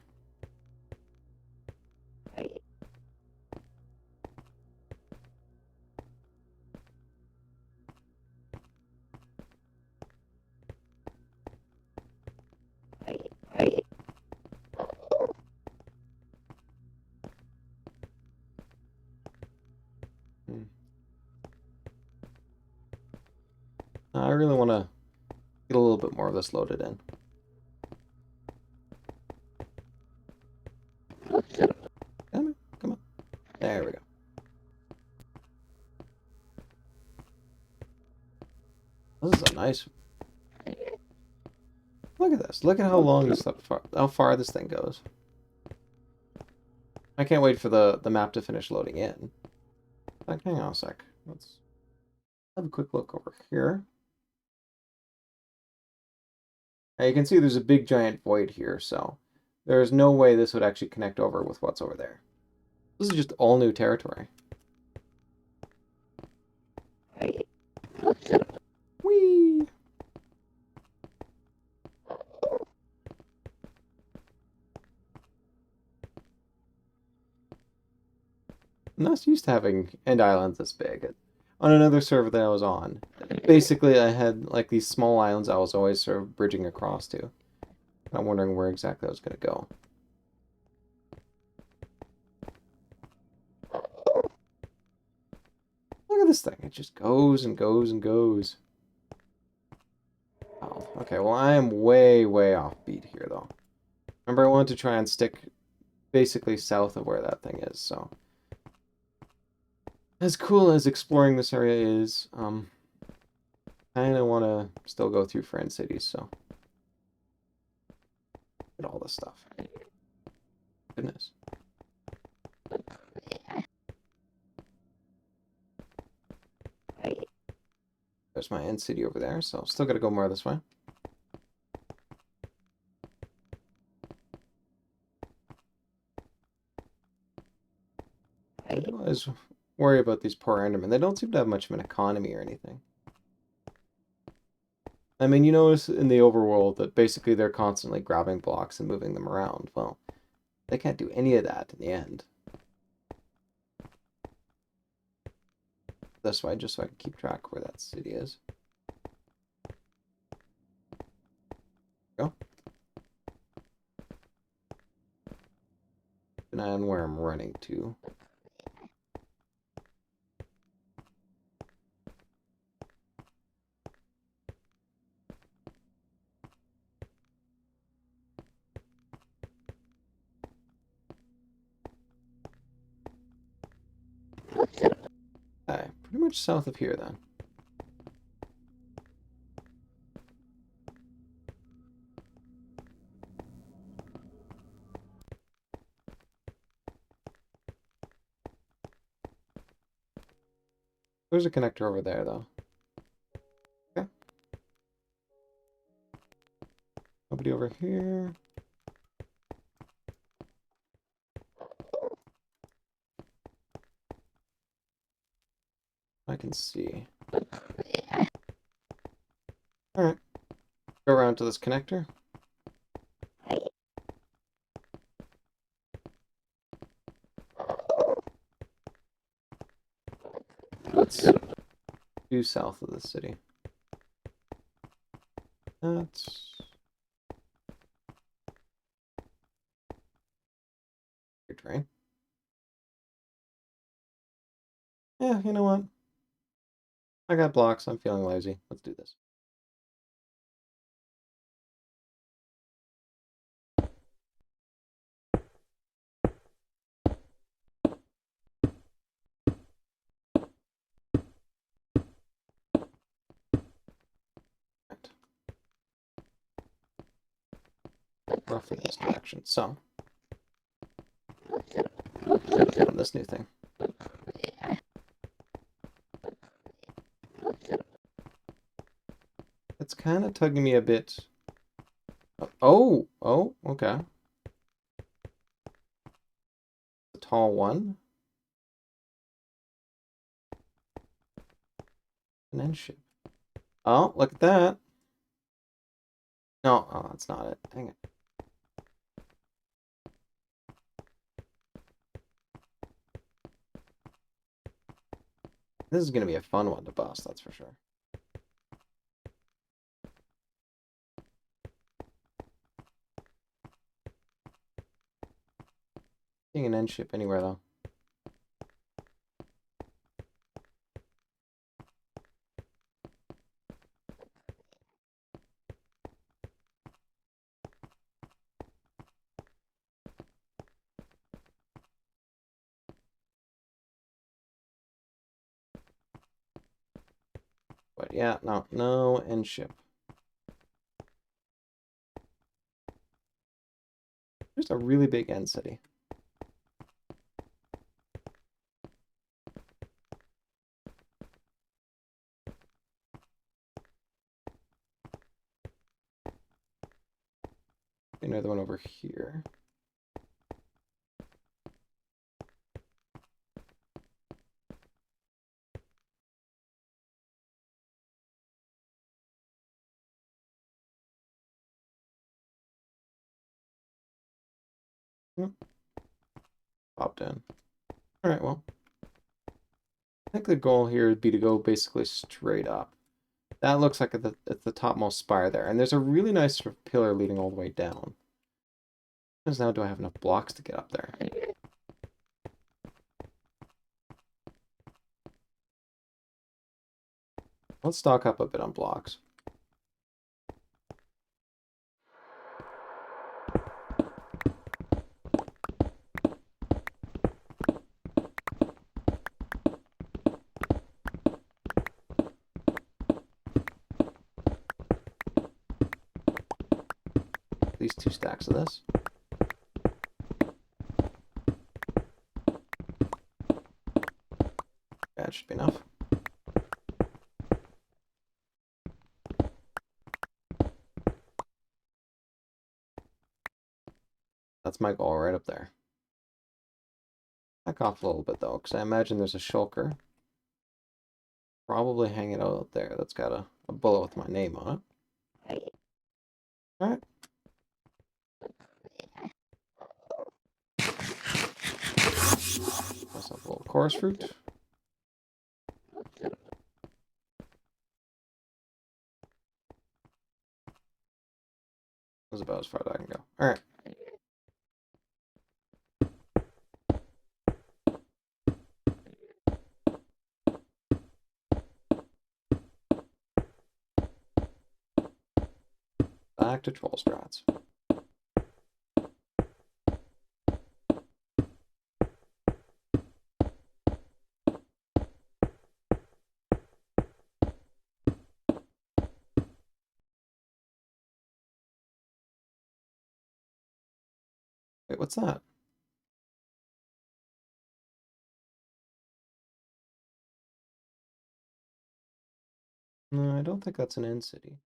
I really want to get a little bit more of this loaded in. Come on. There we go. This is a nice... Look at this. Look at how long this stuff, how far this thing goes. I can't wait for the map to finish loading in. Like, hang on a sec. Let's have a quick look over here. Now you can see there's a big giant void here, so there's no way this would actually connect over with what's over there. This is just all new territory. Whee! I'm not used to having end islands this big. On another server that I was on, basically I had like these small islands I was always sort of bridging across to. I'm wondering where exactly I was going to go. Look at this thing. It just goes and goes and goes. Oh, okay, well I am way, way off beat here though. Remember, I wanted to try and stick basically south of where that thing is, so... As cool as exploring this area is, I kind of want to still go through friend cities, so... Get all this stuff. Goodness. There's my end city over there, so still got to go more this way. I don't always worry about these poor Endermen. They don't seem to have much of an economy or anything. I mean, you notice in the overworld that basically they're constantly grabbing blocks and moving them around. Well, they can't do any of that in the end. That's why, just so I can keep track where that city is. Go. and where I'm running to. Okay, pretty much south of here then. There's a connector over there though. Okay. Nobody over here. I can see. Alright. Go around to this connector. Let's due south of the city. That's your train. Yeah, you know what? I got blocks. I'm feeling lazy. Let's do this. Right. Roughly this direction. So, on this new thing. It's kind of tugging me a bit. Oh, okay. A tall one. An end ship. Oh, look at that. No, oh, that's not it. Dang it. This is going to be a fun one to bust, that's for sure. Seeing an end ship anywhere, though. But yeah, no end ship. There's a really big end city. Another one over here. Popped in. Alright, well. I think the goal here would be to go basically straight up. That looks like it's the topmost spire there. And there's a really nice sort of pillar leading all the way down. Because now do I have enough blocks to get up there? Let's stock up a bit on blocks. At least 2 stacks of this. That should be enough. That's my goal right up there. Back off a little bit though, because I imagine there's a shulker probably hanging out there that's got a bullet with my name on it. Alright. Myself a little chorus fruit. That's about as far as I can go. Alright. back to troll strats. Wait, what's that? No, I don't think that's an end city.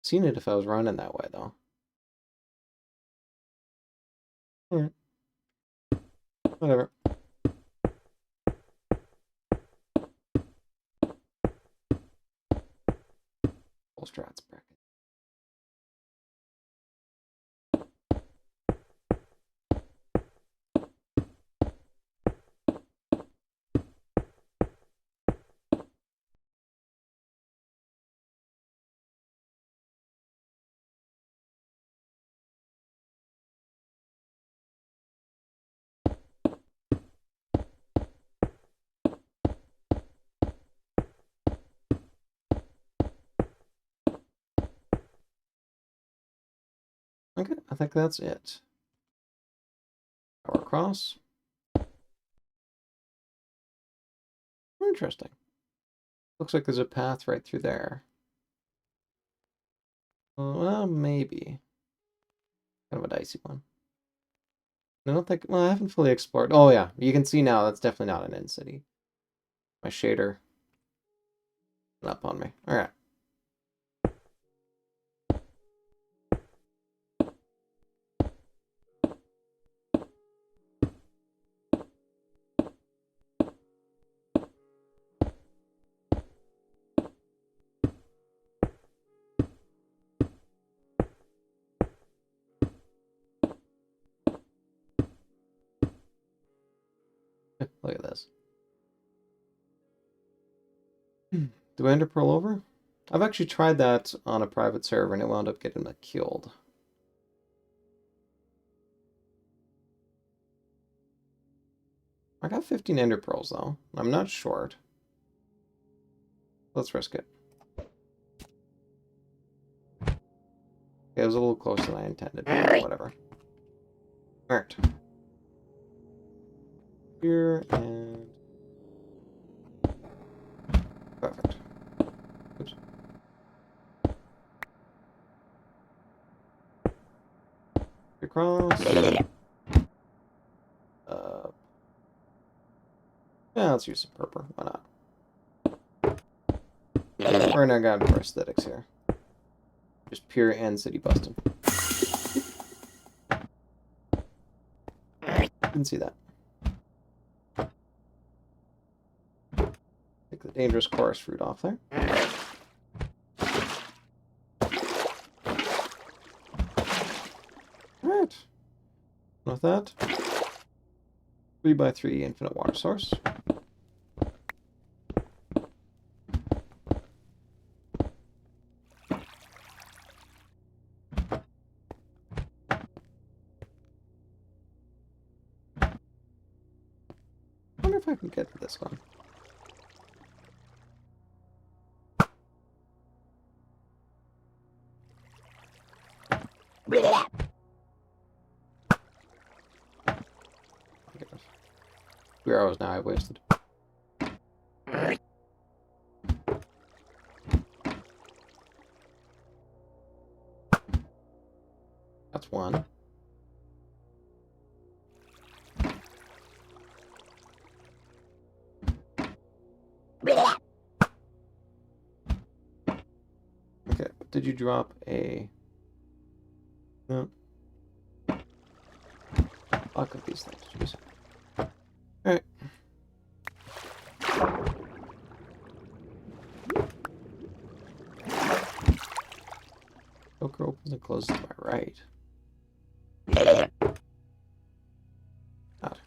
Seen it if I was running that way, though. Alright. Whatever. Full strats bracket. Okay, I think that's it. Power across. Interesting. Looks like there's a path right through there. Well, maybe. Kind of a dicey one. I don't think... Well, I haven't fully explored. Oh, yeah. You can see now that's definitely not an end city. My shader up on me. Alright. Look at this. Do I ender pearl over? I've actually tried that on a private server and it wound up getting me killed. I got 15 ender pearls though. I'm not short. Let's risk it. It was a little closer than I intended. Whatever. Alright. Here and... Perfect. Oops. Across. Yeah, let's use some purple. Why not? We're not going for aesthetics here. Just pure end city busting. Didn't see that. Take the dangerous chorus fruit off there. Alright. With that, 3x3 infinite water source. I wonder if I can get to this one. Two arrows now I've wasted. That's one. Okay, did you drop a... No. Fuck of these things, jeez. Alright. Shulker opens and closes to my right. God.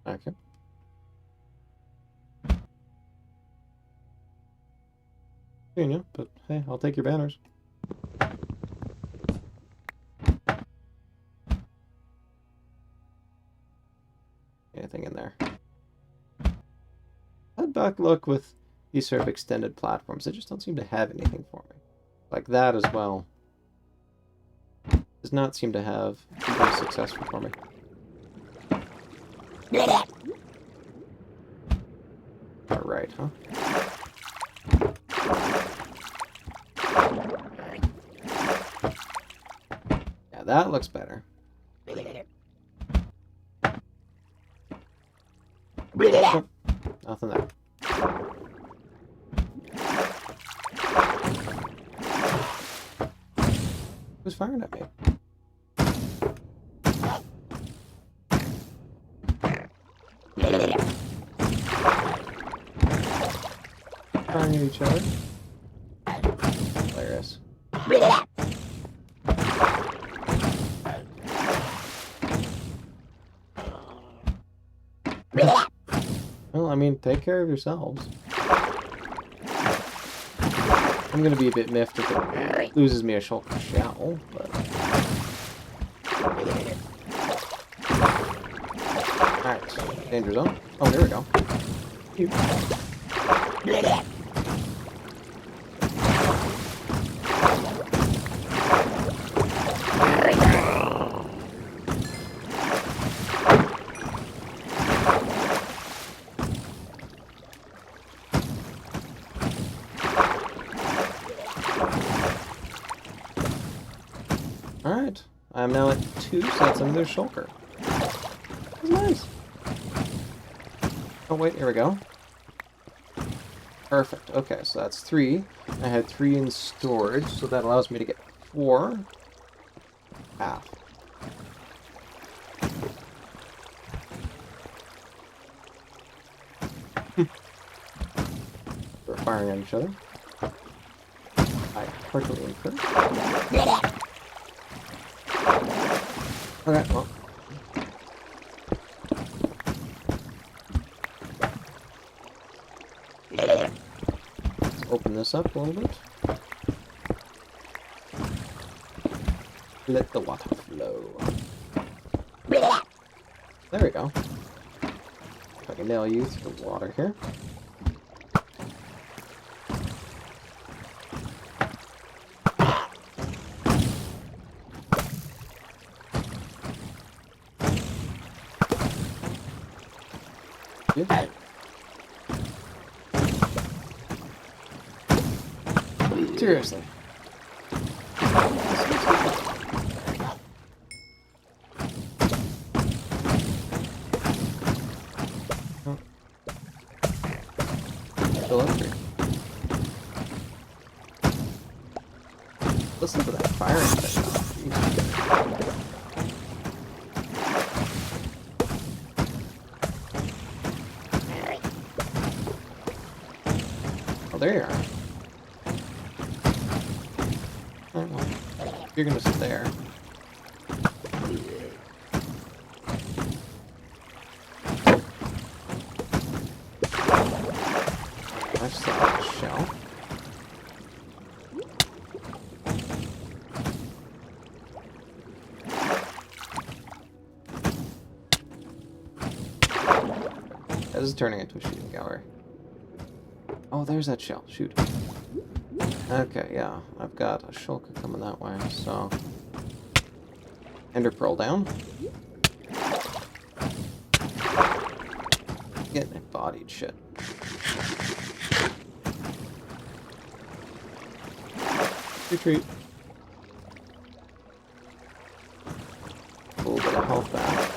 Okay. Yeah, but hey, I'll take your banners. Anything in there? suck luck with these sort of extended platforms. They just don't seem to have anything for me. Like that as well. Does not seem to have anything successful for me. Alright, huh? Yeah, that looks better. Nope, nothing there. Who's firing at me? Firing at each other. Hilarious. Well, I mean, take care of yourselves. I'm gonna be a bit miffed if it loses me a Shulker shell, but... Alright, danger zone. Oh, there we go. Cute. Alright, I'm now at 2, so that's another Shulker. That's nice. Oh wait, here we go. Perfect. Okay, so that's 3. I had 3 in storage, so that allows me to get 4. Half. We're firing at each other. I partially incur. Okay, well. Let's open this up a little bit. Let the water flow. There we go. If I can nail you through the water here. Good. Seriously. Oh. Still up here. Listen to that firing thing. Oh, there you are. Oh, well, you're gonna sit there. I saw a shell. This is turning into a shooting gallery. Oh, there's that shell. Shoot. Okay, yeah. I've got a Shulker coming that way, so... Ender Pearl down. Getting it bodied, shit. Retreat. A little bit of health back.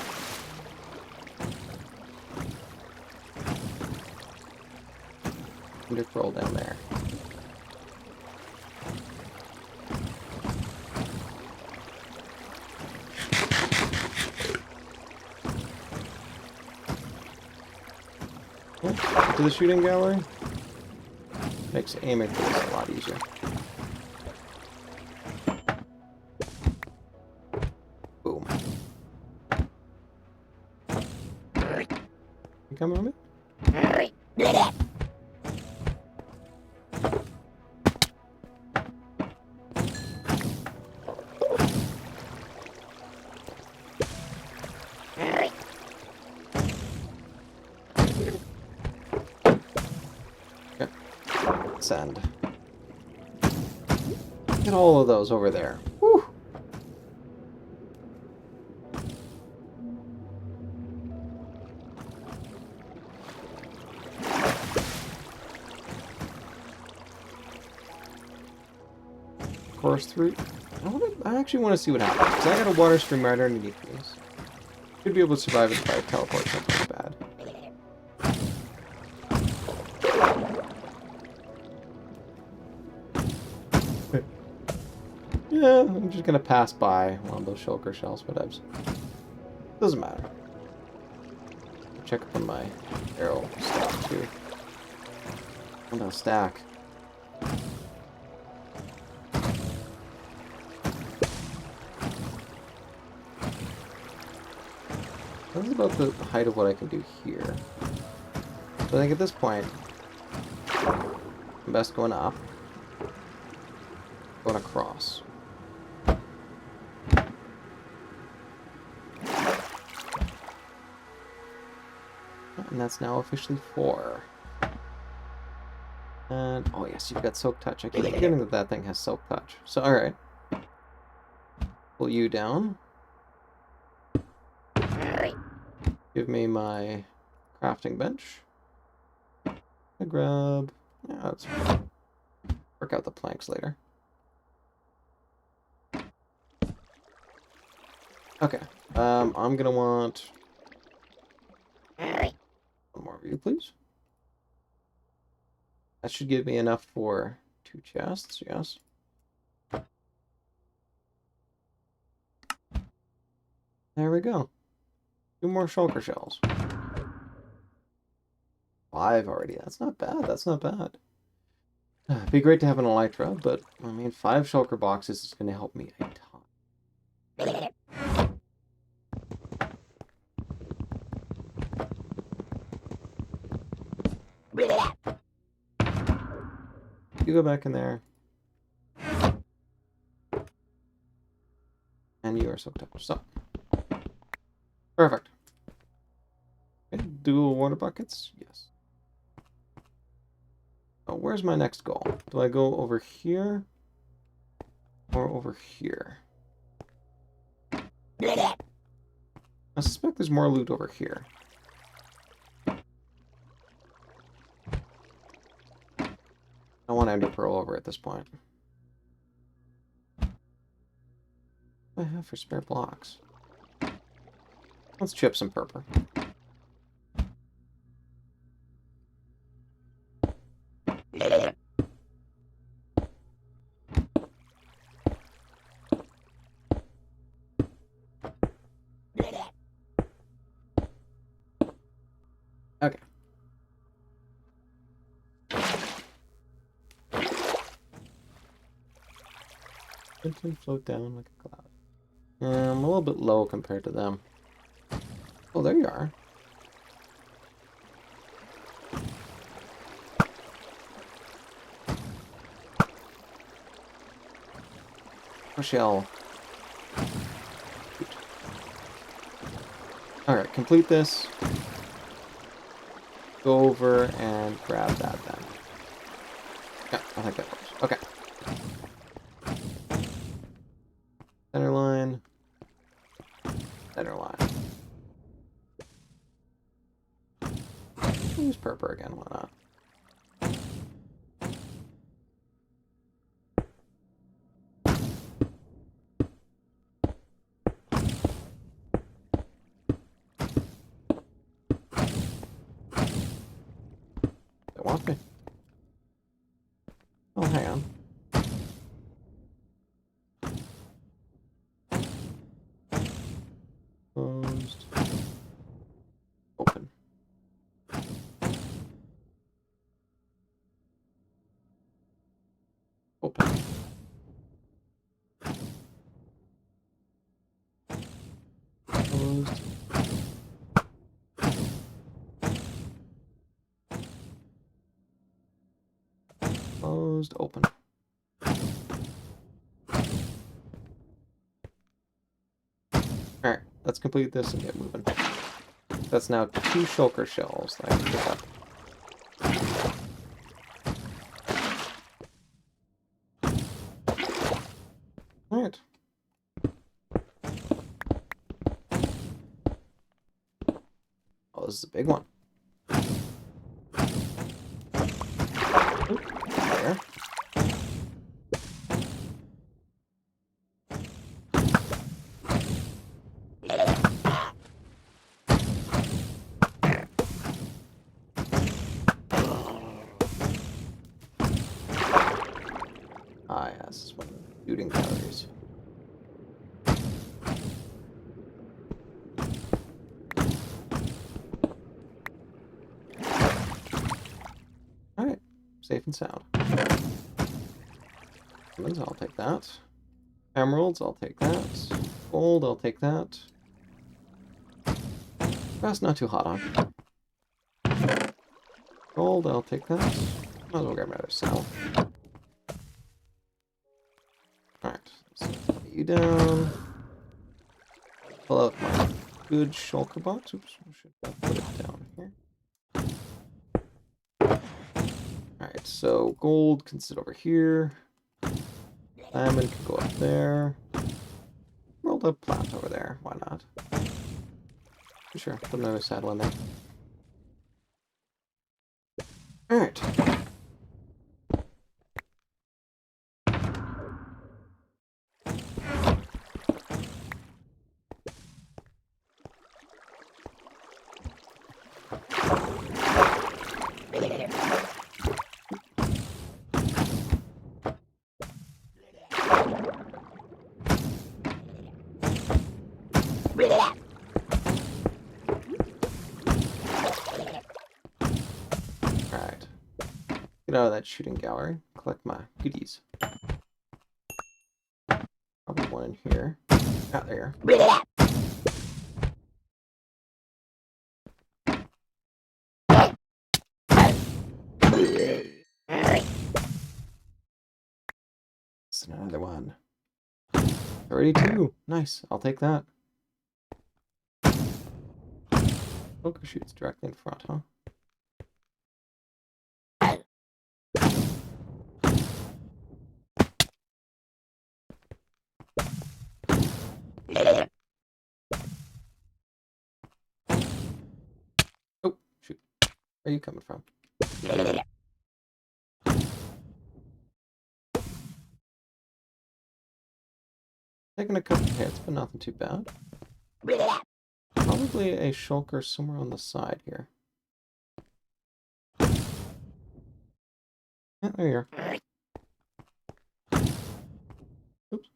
Ender Pearl down there. To the shooting gallery. Makes aiming for this a lot easier. Boom. You coming with me? Send. Get all of those over there. Whew. Course through. I actually want to see what happens, because I got a water stream right underneath these. Should be able to survive it if I teleport something bad. Yeah, I'm just gonna pass by one of those shulker shells, whatevs. Doesn't matter. Check up on my arrow stack too. Oh no, stack. That's about the height of what I can do here. So I think at this point, I'm best going up, going across. And that's now officially 4. And, oh yes, you've got Soak Touch. I keep forgetting that that thing has Soak Touch. So, alright. Pull you down. Give me my crafting bench. I grab... Yeah, let's work out the planks later. Okay. I'm gonna want... One more of you, please. That should give me enough for 2 chests, yes. There we go. 2 more shulker shells. 5 already. That's not bad. That's not bad. It'd be great to have an Elytra, but, I mean, 5 shulker boxes is going to help me a ton. You go back in there. And you are soaked up. So. Perfect. Okay, dual water buckets? Yes. Oh, where's my next goal? Do I go over here? Or over here? I suspect there's more loot over here. I want Ender Pearl over at this point. What do I have for spare blocks? Let's chip some purple. Okay. Gently float down like a cloud. I'm a little bit low compared to them. Oh, there you are. Shell. Alright, complete this. Go over and grab that then. Yeah, I think that works. Okay. Center line. Center line. Use purple again, why not? It wants me. Oh, hang on. Closed. Open. Open. Closed. Closed. Open. Alright, let's complete this and get moving. That's now 2 shulker shells that I can pick up. Alright. Oh, this is a big one. Oop, there. Ah, yes, this is one. Shooting galleries. Alright, safe and sound. Diamonds, I'll take that. Emeralds, I'll take that. Gold, I'll take that. That's not too hot on. Gold, I'll take that. Might as well grab another cell. Alright, so put you down. Pull out my good shulker box. Oops, should I put it down here? Alright, so gold can sit over here. Diamond can go up there. Rolled up plant over there. Why not? Sure, put another saddle in there. Alright. Alright. Get out of that shooting gallery. Collect my goodies. Probably one in here. Ah, there. It's another one. 32. Nice. I'll take that. Shulker shoots directly in front, huh? Oh, shoot. Where are you coming from? Taking a couple hits, but nothing too bad. Probably a shulker somewhere on the side here. Yeah, there you are. Oops.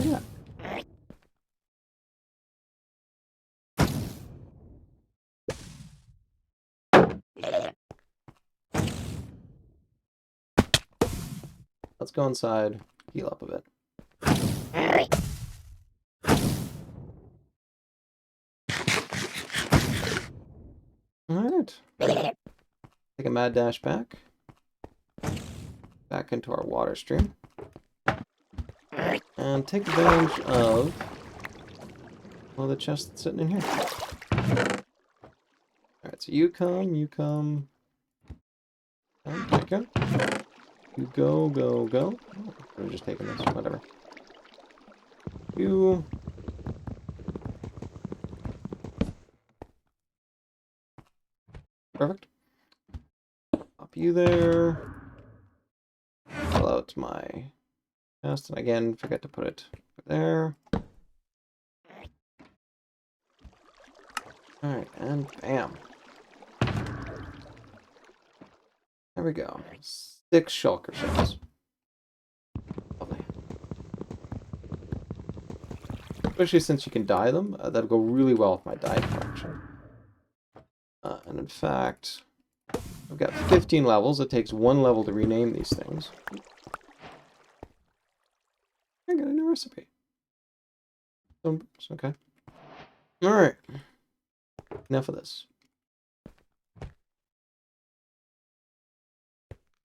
Yeah. Let's go inside, heal up a bit. Alright. Take a mad dash back. Back into our water stream. And take advantage of the chest that's sitting in here. Alright, so you come. Okay. You go. Oh, we're just taking this, whatever. You. Perfect. Pop you there. Pull out my chest, and again, forget to put it there. Alright, and bam. There we go. 6 shulker shells. Lovely. Especially since you can dye them, that'll go really well with my dye collection. And in fact, I've got 15 levels. It takes 1 level to rename these things. I got a new recipe. Okay. Alright. Enough of this.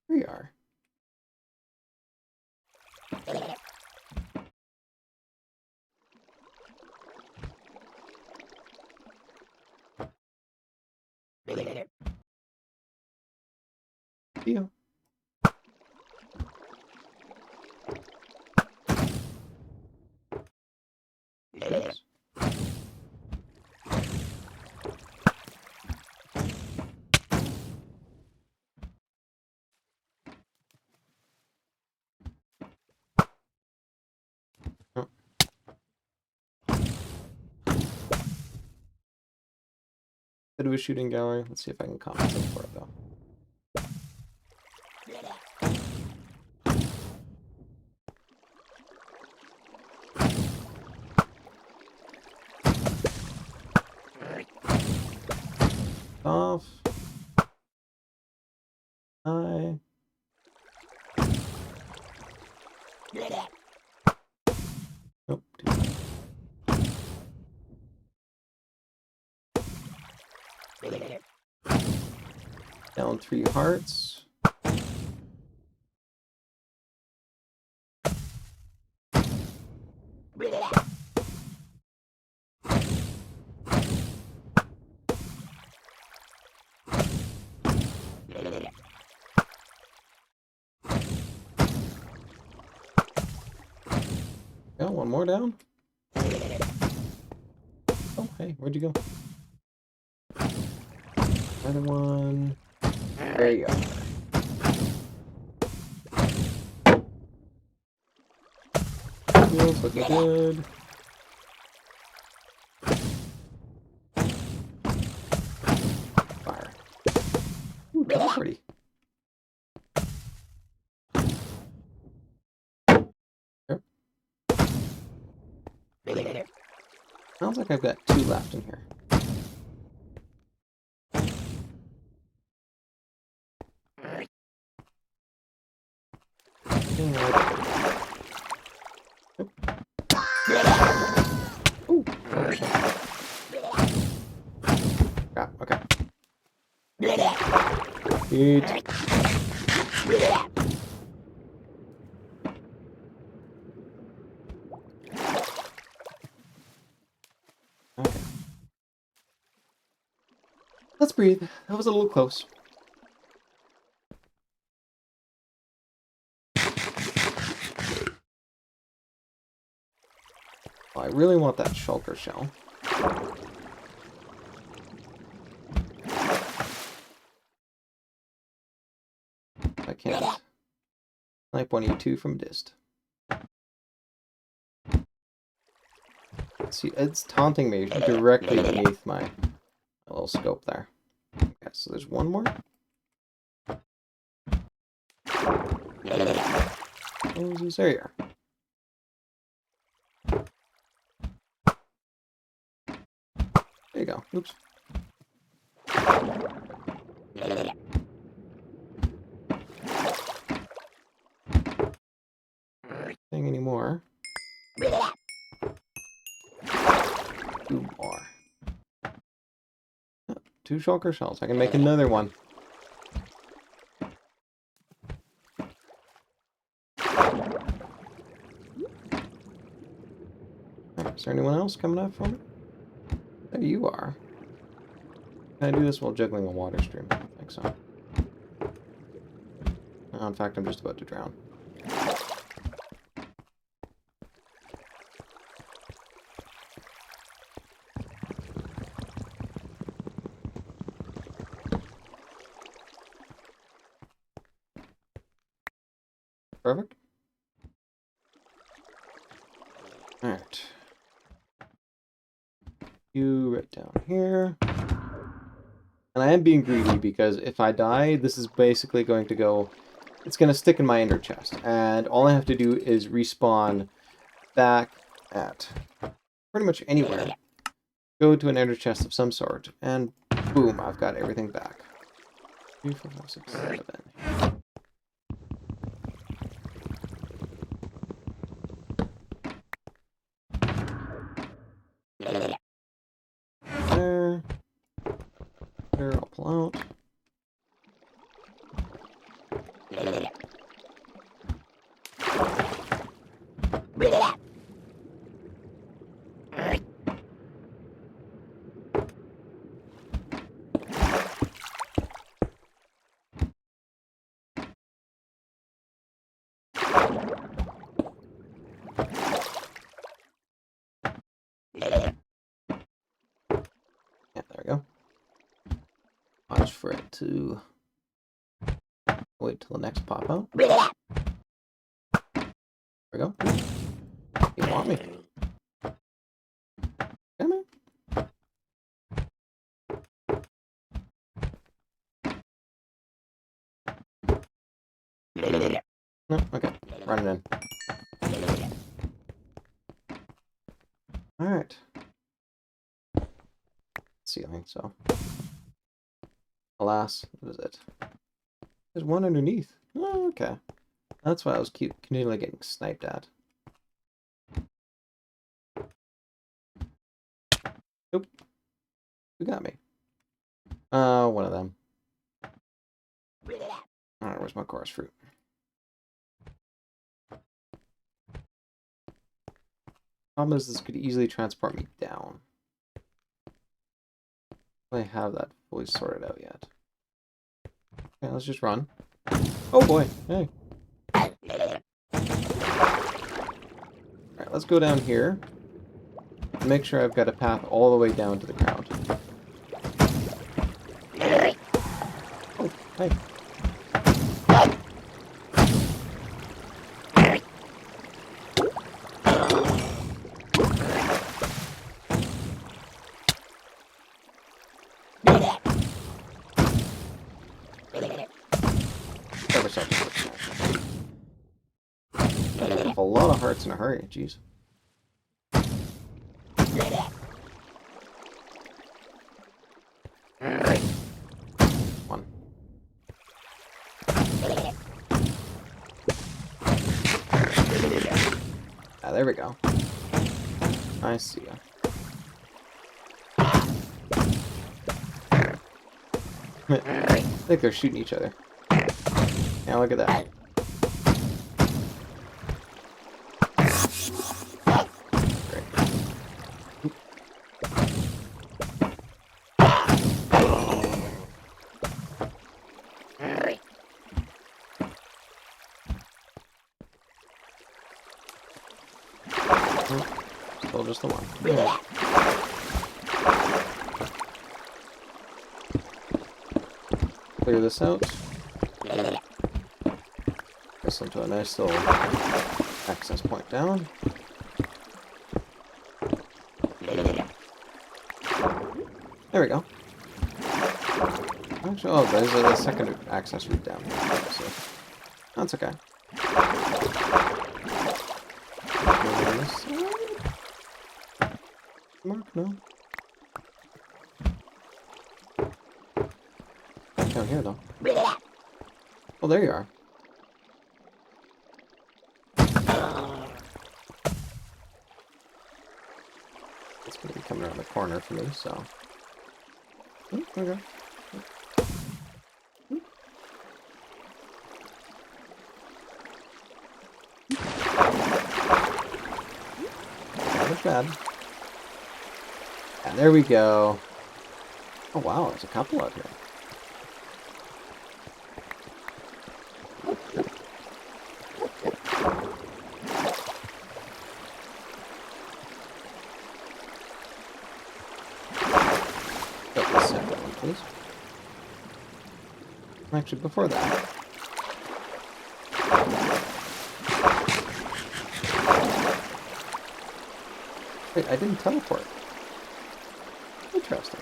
Here we are. Yeah. Bit of a shooting gallery. Let's see if I can compensate for it, though. Off. Hi. Nope. Down 3 hearts. Oh, one more down. Oh, hey, where'd you go? Another one. There you go. Feels looking good. Fire. Ooh, that's pretty. Yep. Sounds like I've got 2 left in here. Ooh. Crap, okay. Eat. Okay. Let's breathe. That was a little close. Oh, I really want that shulker shell. I can't snipe one of you 2 from dist. See, it's taunting me directly beneath my little scope there. Okay, so there's one more. Moses, there you are. There you go. Oops. Thing anymore. 2 more. 2 shulker shells. I can make another one. Is there anyone else coming up for me? There you are. Can I do this while juggling a water stream? I don't think so. Oh, in fact, I'm just about to drown. Perfect. Alright. You right down here. And I am being greedy because if I die, this is basically going to go... It's going to stick in my ender chest. And all I have to do is respawn back at pretty much anywhere. Go to an ender chest of some sort. And boom, I've got everything back. 3, 4, 5, 6, 7. There. There, I'll pull out. Yeah, there we go. Watch for it to wait till the next pop out. There we go. You want me? Come No, okay. Run it in. Alright. Ceiling, so. Alas, what is it? There's one underneath. Oh, okay. That's why I was continually getting sniped at. Nope. Who got me? One of them. Alright, where's my chorus fruit? Problem is, this could easily transport me down. I have that fully sorted out yet. Okay, let's just run. Oh boy, hey. Alright, let's go down here. Make sure I've got a path all the way down to the ground. Oh, hey. A lot of hearts in a hurry, jeez. One. Ah, there we go. I see ya. I think they're shooting each other. Yeah, look at that. Still just the one. Yeah. Clear this out. This into a nice little access point down. There we go. Actually, oh, there's a second access route down there. So that's okay. Mark, no. Back down here, though. Oh, there you are. It's going to be coming around the corner for me, so. Oh, okay. Not bad. And there we go. Oh wow, there's a couple out here. Got the second one, please. Actually, before that. Wait, I didn't teleport. Interesting.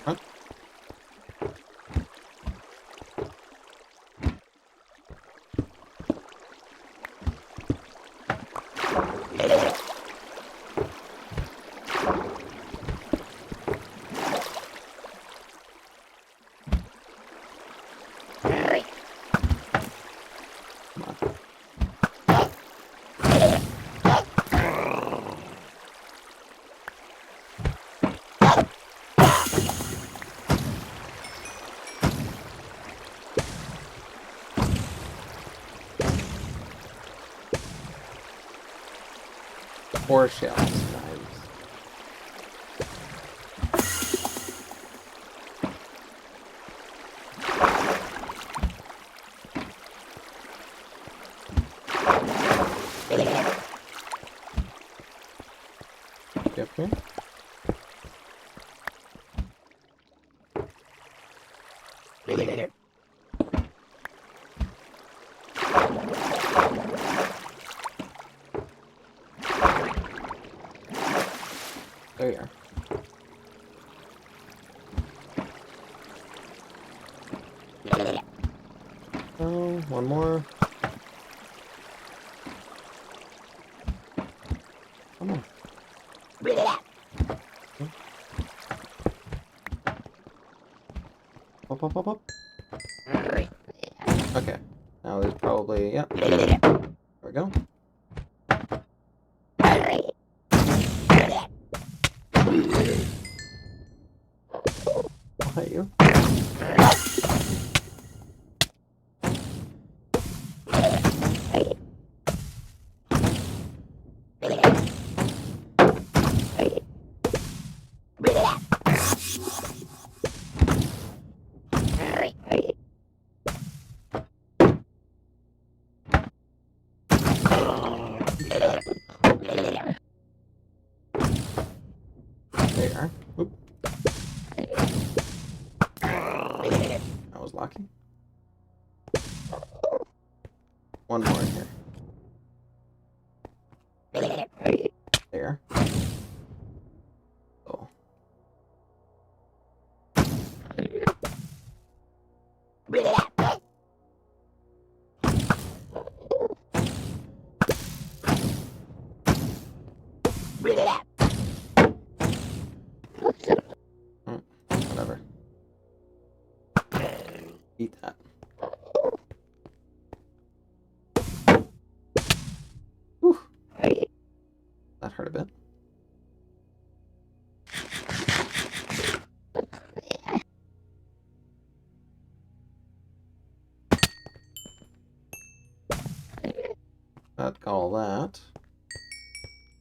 Huh? Four shells. Nice. Up here. There you are. Oh, one more. Come on. Up, up, up, up. Okay. Now there's probably, yeah. There we go. I'll hit you. There you are. Oop. That was lucky. One more in here. There. Oh. Whatever. Eat that. Whew. That hurt a bit. Got all that.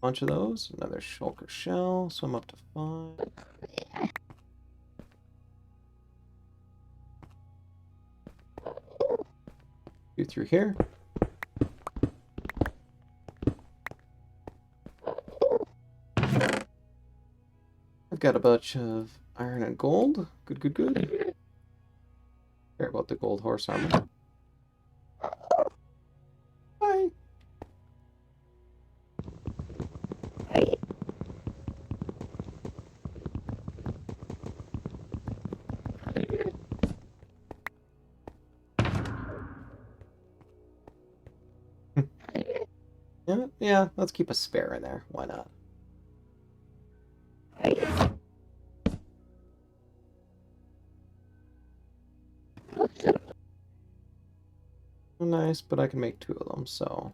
Bunch of those. Another shulker shell. So I'm up to 5. Two through here. I've got a bunch of iron and gold. Good, good, good. Care about the gold horse armor. Bye. Yeah, let's keep a spare in there. Why not? Nice, but I can make 2 of them, so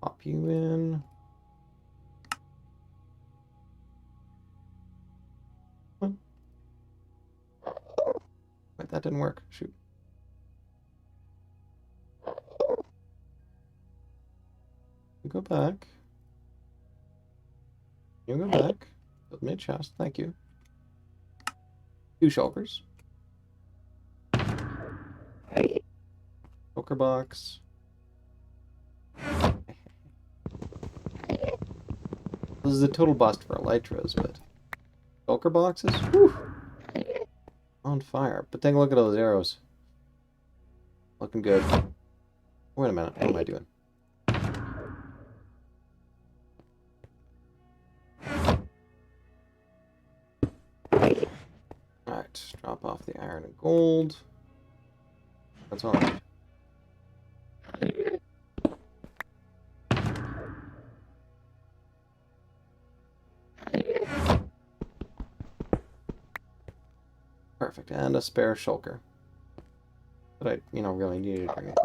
pop you in. Wait, that didn't work. Shoot. You go back. You go back. Build me a chest. Thank you. 2 shulkers. Shulker box. This is a total bust for Elytras, but shulker boxes? Whew. On fire. But take a look at those arrows. Looking good. Wait a minute. What am I doing? Alright, drop off the iron and gold. That's all I need. Perfect, and a spare shulker. But I, really needed to bring it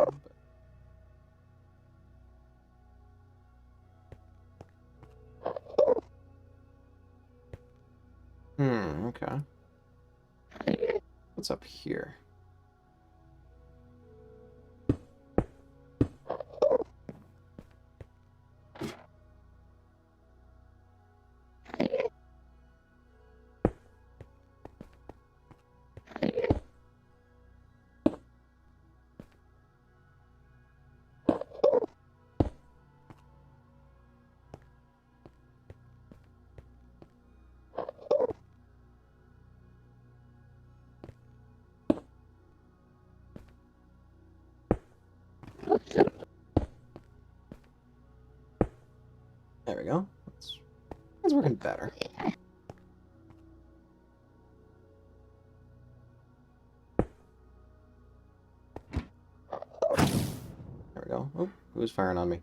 in. Okay. What's up here? There we go. That's working better. we go. Oh, who's firing on me?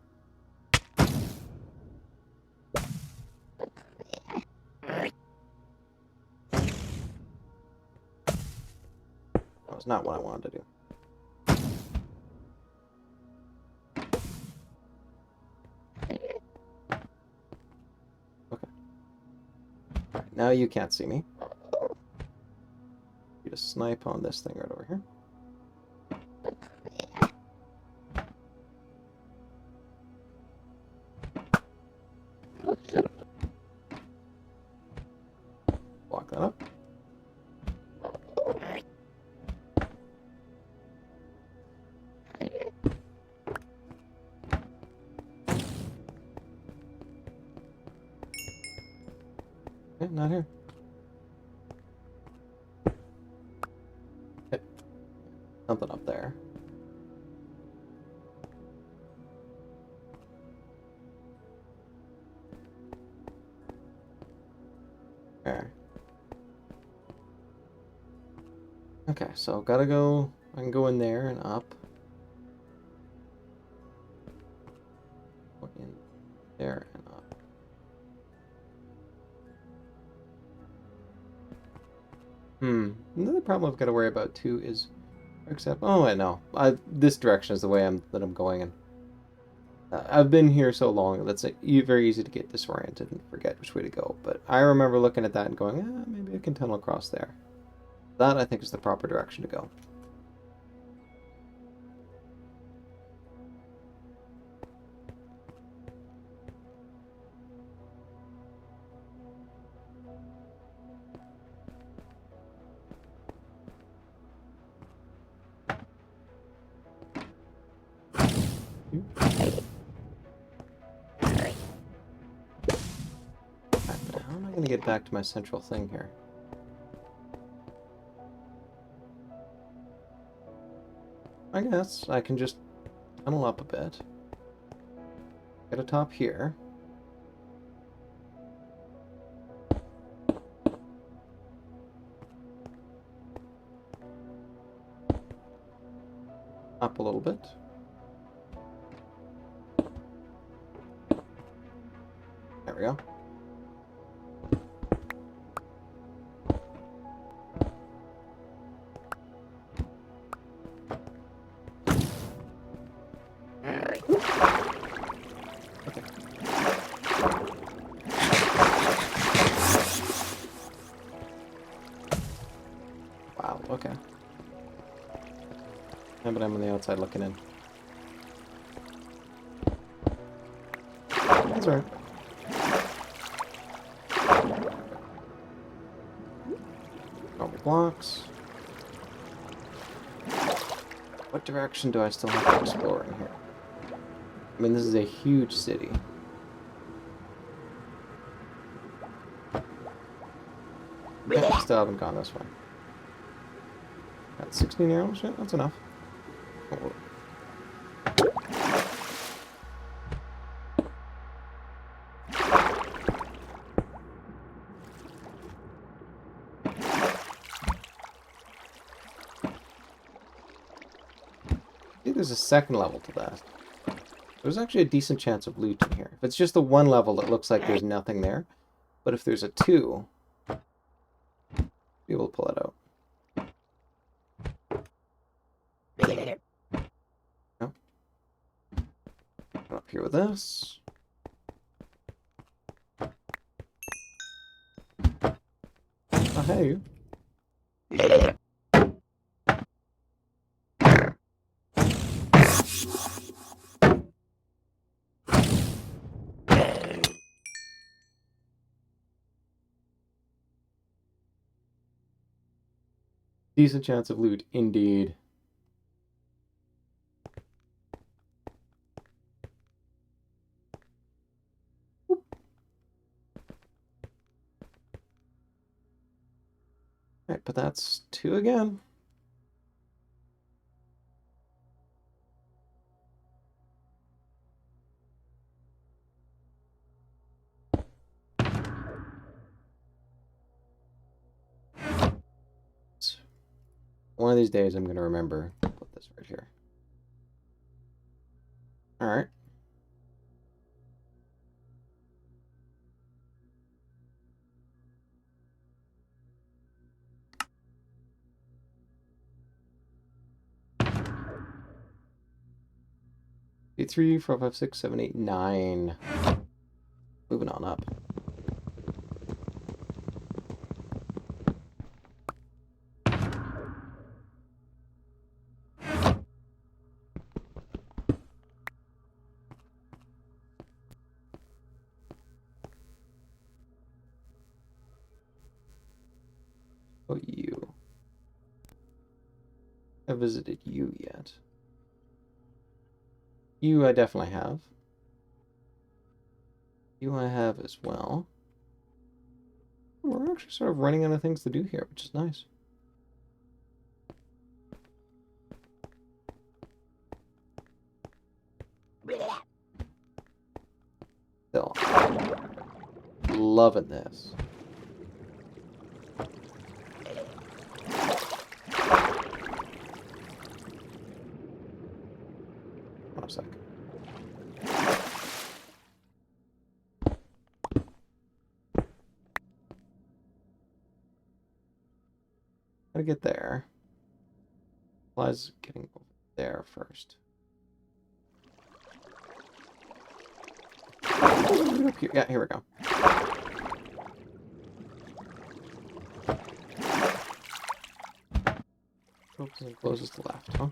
That was not what I wanted to do. Okay. Alright, now you can't see me. You just snipe on this thing right over here. Block that up. Okay, not here. Okay. Something up there. There. Okay, so gotta go. I can go in there and up. Go in there and up. Another problem I've got to worry about too is, except, oh wait, no, this direction is the way that I'm going in. I've been here so long that's very easy to get disoriented and forget which way to go. But I remember looking at that and going, maybe I can tunnel across there. That I think is the proper direction to go. How am I going to get back to my central thing here? I guess I can just tunnel up a bit. Get a top here. Up a little bit. There we go. Wow, okay. Yeah, but I'm on the outside looking in. That's right. Normal blocks. What direction do I still have to explore in here? I mean, this is a huge city. Yeah, still haven't gone this way. Got 16 arrows? Yeah, that's enough. Oh. See, there's a second level to that. There's actually a decent chance of loot in here. If it's just the one level, it looks like there's nothing there. But if there's a 2, be able to pull it out. No. Up here with this. Oh, hey. Decent chance of loot, indeed. Alright, but that's 2 again. One of these days I'm going to remember to put this right here. Alright. Eight, 3, 4, 5, 6, 7, 8, 9. Moving on up. Oh, you. I haven't visited you yet. You I definitely have. You I have as well. We're actually sort of running out of things to do here, which is nice. Still, loving this. Hold on a sec. Gotta get there. Supplies getting over there first. Yeah, here we go. Opens and closes to left, huh?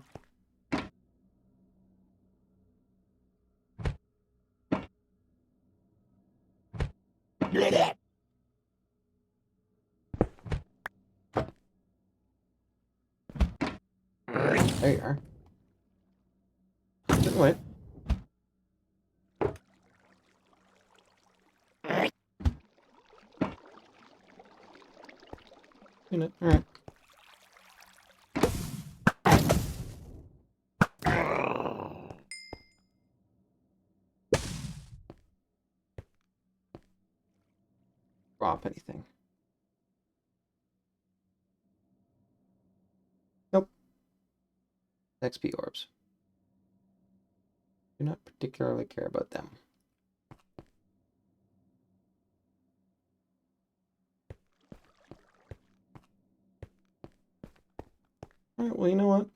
There you are. Didn't wait. Unit. Alright. Drop anything. Nope. XP orbs. Do not particularly care about them. Alright, well, you know what?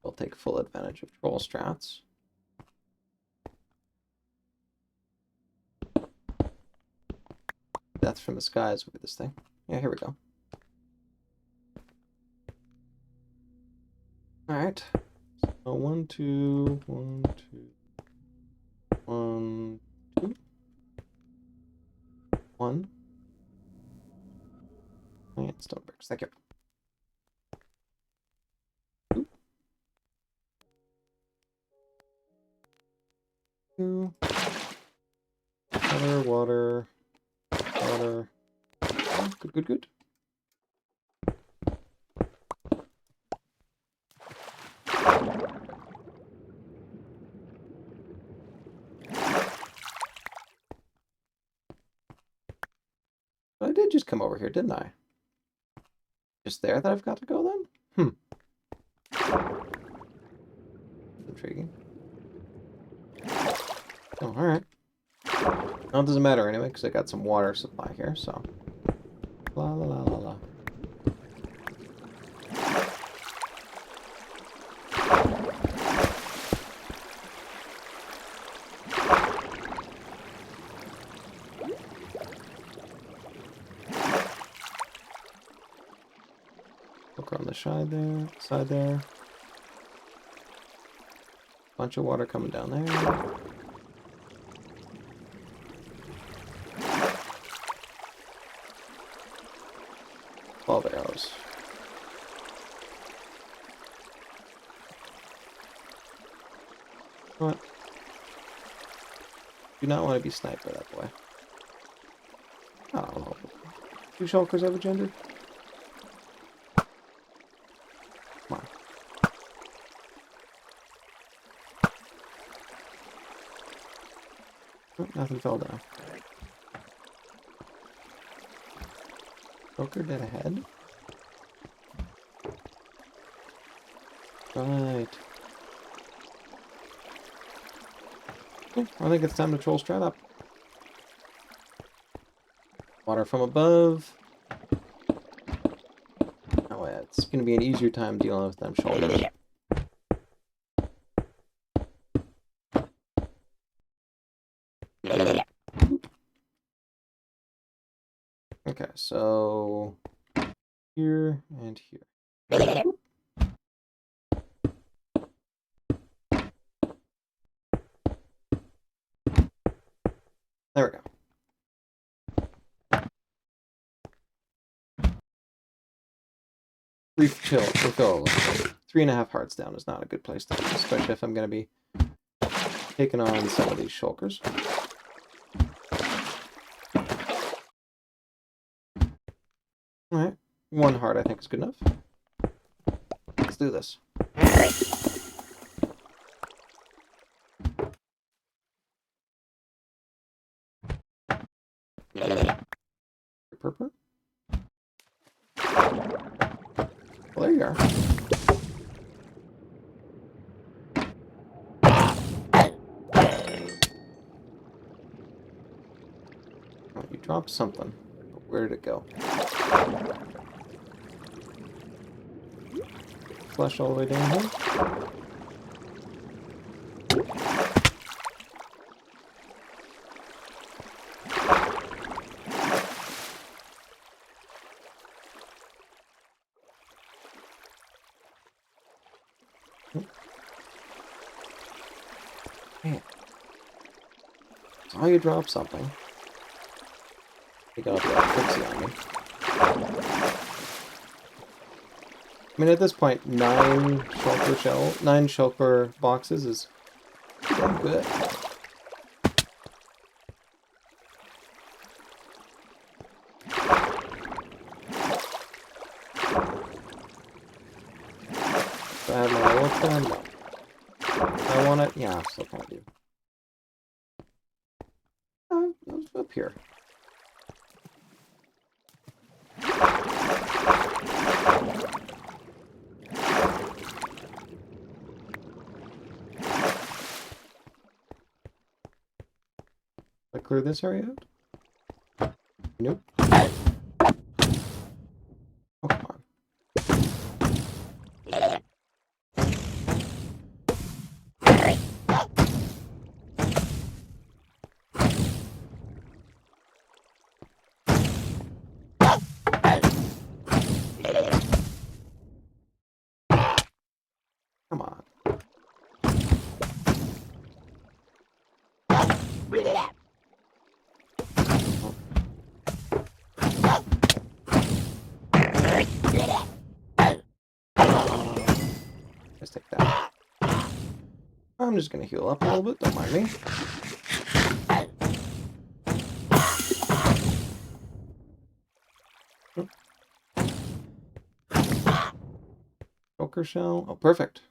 We'll take full advantage of troll strats. Death from the skies with this thing. Yeah, here we go. Alright. So 1, 2, 1, 2, 1, 2, 1. And stone bricks. Thank you. 2. Water, water, water. Oh, good, good, good. I did just come over here, didn't I? Just there that I've got to go then? Intriguing. Oh, alright. Well, it doesn't matter anyway, because I got some water supply here, so. La la la la la. Look on the side there. Bunch of water coming down there. Arrows. What? Do not want to be sniped by that boy. Oh, do shulkers have a gender? Come on. Oh, nothing fell down. Shulker dead ahead. Right. Cool. I think it's time to troll strat up. Water from above. Oh, yeah, it's going to be an easier time dealing with them shoulders. Okay, so here and here. There we go. Refill. 3.5 hearts down is not a good place to be, especially if I'm going to be taking on some of these shulkers. Alright, 1 heart I think is good enough. Let's do this. Purple. Well, there you are. Oh, you dropped something. Where did it go? Flush all the way down here. Man. Saw you drop something. You gotta be all tricksy on me. I mean, at this point, 9 shulker boxes is pretty good. Do I have my Elytra? No. I want it? Yeah, I still kind of do. Up here. I clear this area out? Nope. Oh, come on. Come on. Let's take that. I'm just gonna heal up a little bit, don't mind me. Shulker shell. Oh, perfect.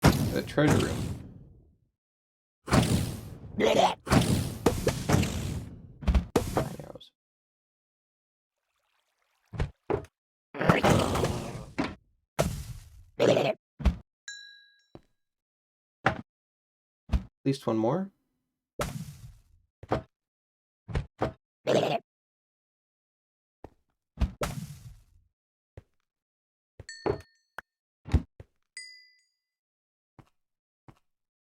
The treasure room. Arrows. At least one more.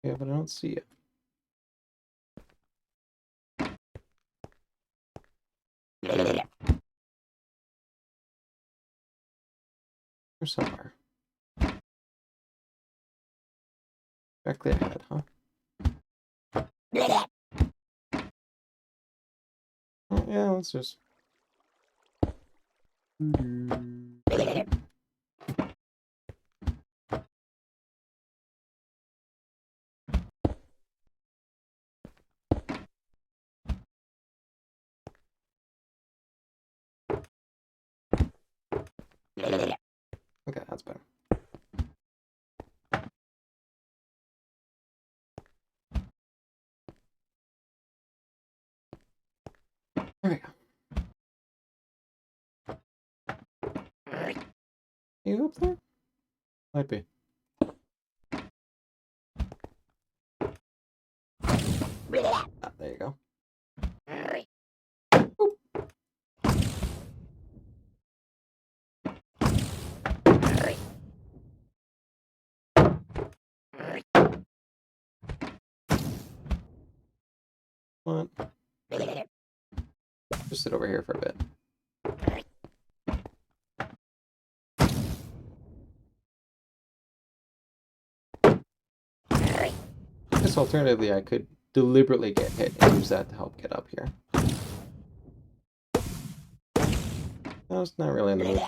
Yeah, but I don't see it. Or somewhere. Directly ahead, huh? Oh, yeah, let's just... Okay, that's better. There we go. You up there? Might be. what? Just sit over here for a bit. I guess alternatively, I could deliberately get hit and use that to help get up here. No, it's not really in the mood.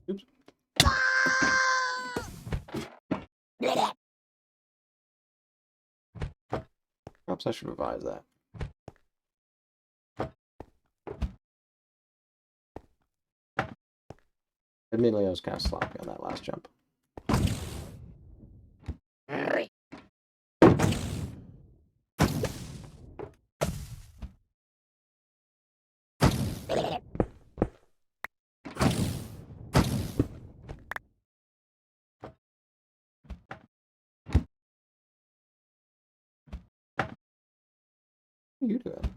Oops. Perhaps I should revise that. Admittedly, I was kind of sloppy on that last jump. What are you doing?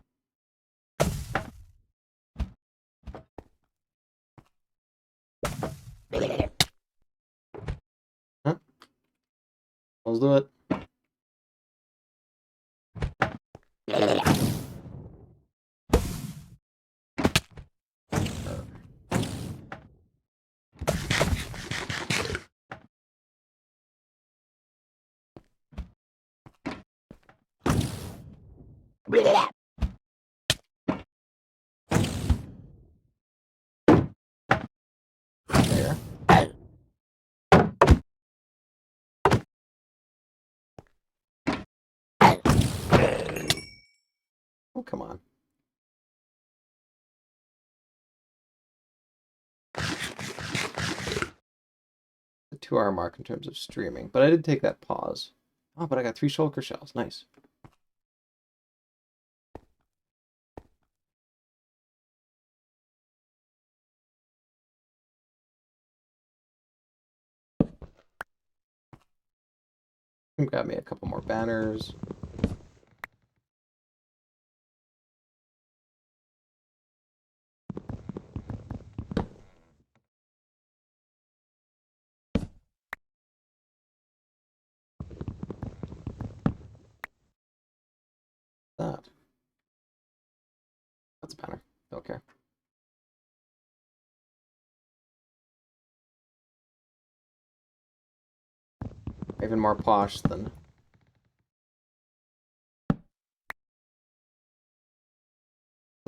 Huh? Let's do it. There. Oh, come on. The 2-hour mark in terms of streaming, but I did take that pause. Oh, but I got 3 shulker shells. Nice. Grab me a couple more banners. That. That's a banner. Don't care. Even more posh than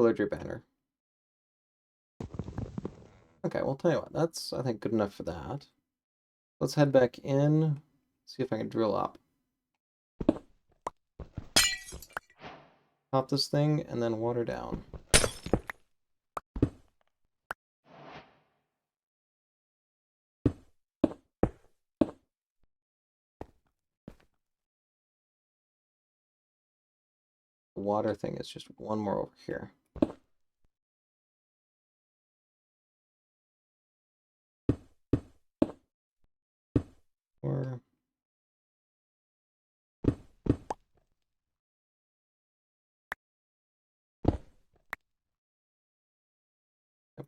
Elytra banner. Okay, well, tell you what, that's, I think, good enough for that. Let's head back in, see if I can drill up. Pop this thing, and then water down. The water thing is just one more over here. Or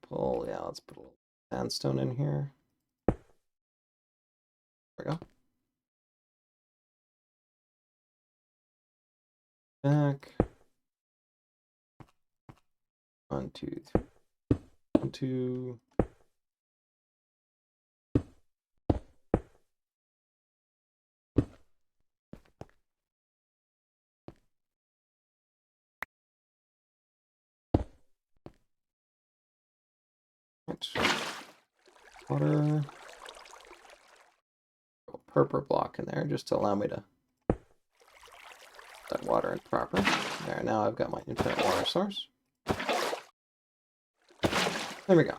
pull, yeah, let's put a little sandstone in here. There we go. Back. 1, 2, 3. 1, 2. Water. Purple block in there just to allow me to that water in proper. There, now I've got my infinite water source. There we go.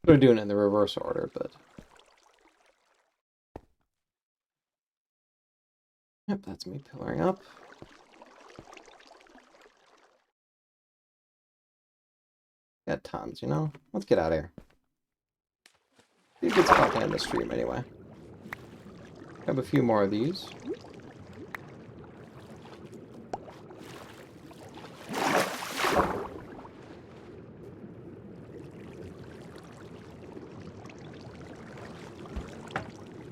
We're doing it in the reverse order, but yep, that's me pillaring up. Got tons, you know? Let's get out of here. Be a good spot to end the stream anyway. Grab a few more of these.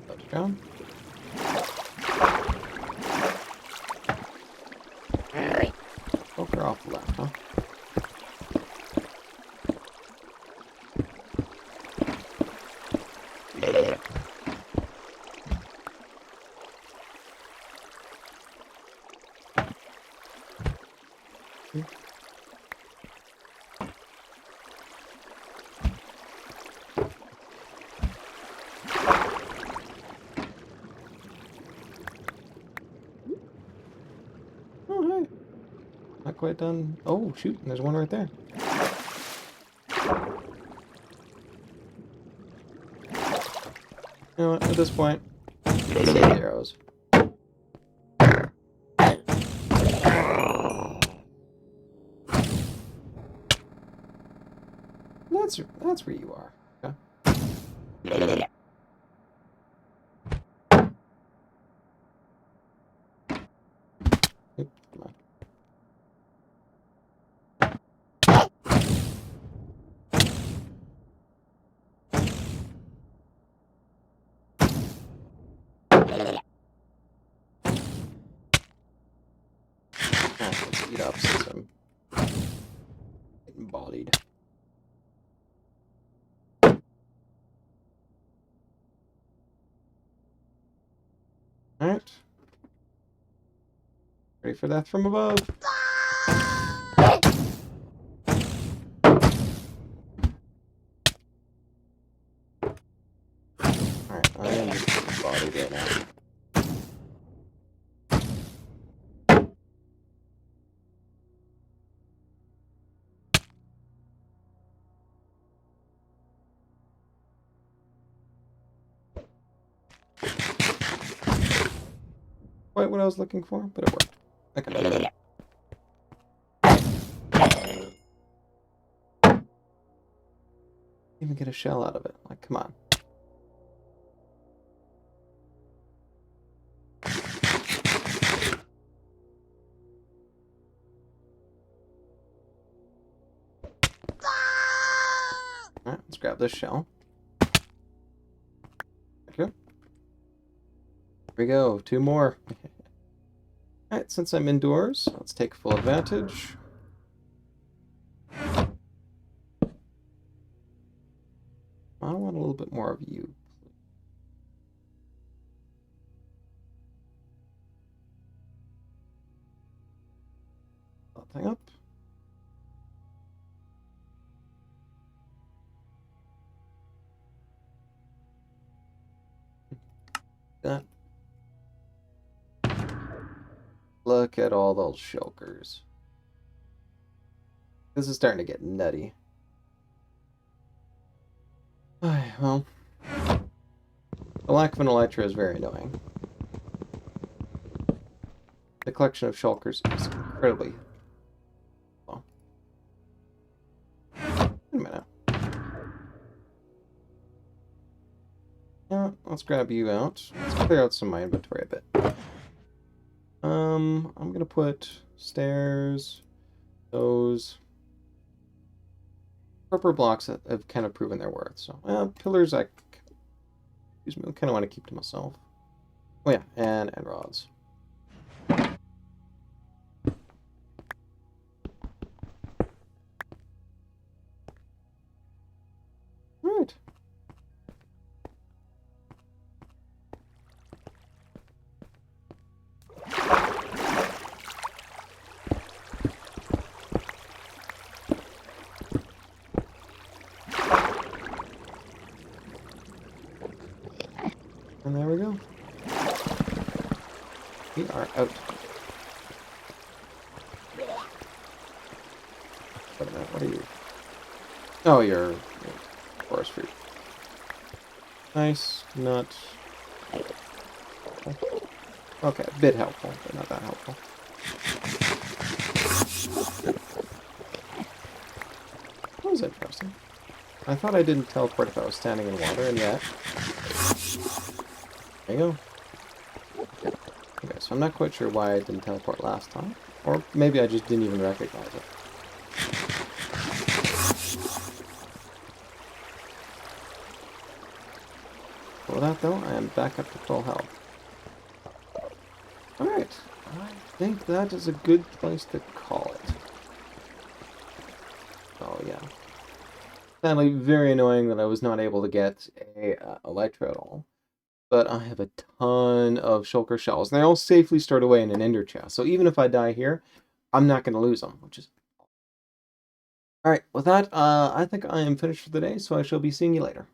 Let it go. Shulker off the left, huh? Oh, hey. Not quite done. Oh, shoot. There's one right there. You know what? At this point, let's take the arrows. That's where you are. Okay. Oop, come on. Let's speed up since I'm getting bodied. Alright. Ready for death from above. Alright, I am just getting bodied right now. Quite what I was looking for, but it worked. Okay. Even get a shell out of it. Like, come on. Alright, let's grab this shell. Thank you. Here we go. 2 more. Alright, since I'm indoors, let's take full advantage. I want a little bit more of you. That thing up. That. Look at all those shulkers. This is starting to get nutty. Well, the lack of an elytra is very annoying. The collection of shulkers is incredibly low. Wait a minute. Yeah, let's grab you out. Let's clear out some of my inventory a bit. I'm gonna put stairs, those proper blocks that have kind of proven their worth. So, pillars, I kind of want to keep to myself. Oh yeah, and rods. Right. And there we go. We are out. Wait a minute, what are you? Oh, you're forest fruit. Nice, nut. Okay, a bit helpful, but not that helpful. That was interesting. I thought I didn't teleport if I was standing in water, and yet... There you go. I'm not quite sure why I didn't teleport last time. Or maybe I just didn't even recognize it. With that though, I am back up to full health. Alright, I think that is a good place to call it. Oh yeah. Sadly, very annoying that I was not able to get a Elytra at all. But I have a ton of Shulker shells, and they all safely stored away in an ender chest. So even if I die here, I'm not going to lose them, which is... Alright, with that, I think I am finished for the day, so I shall be seeing you later.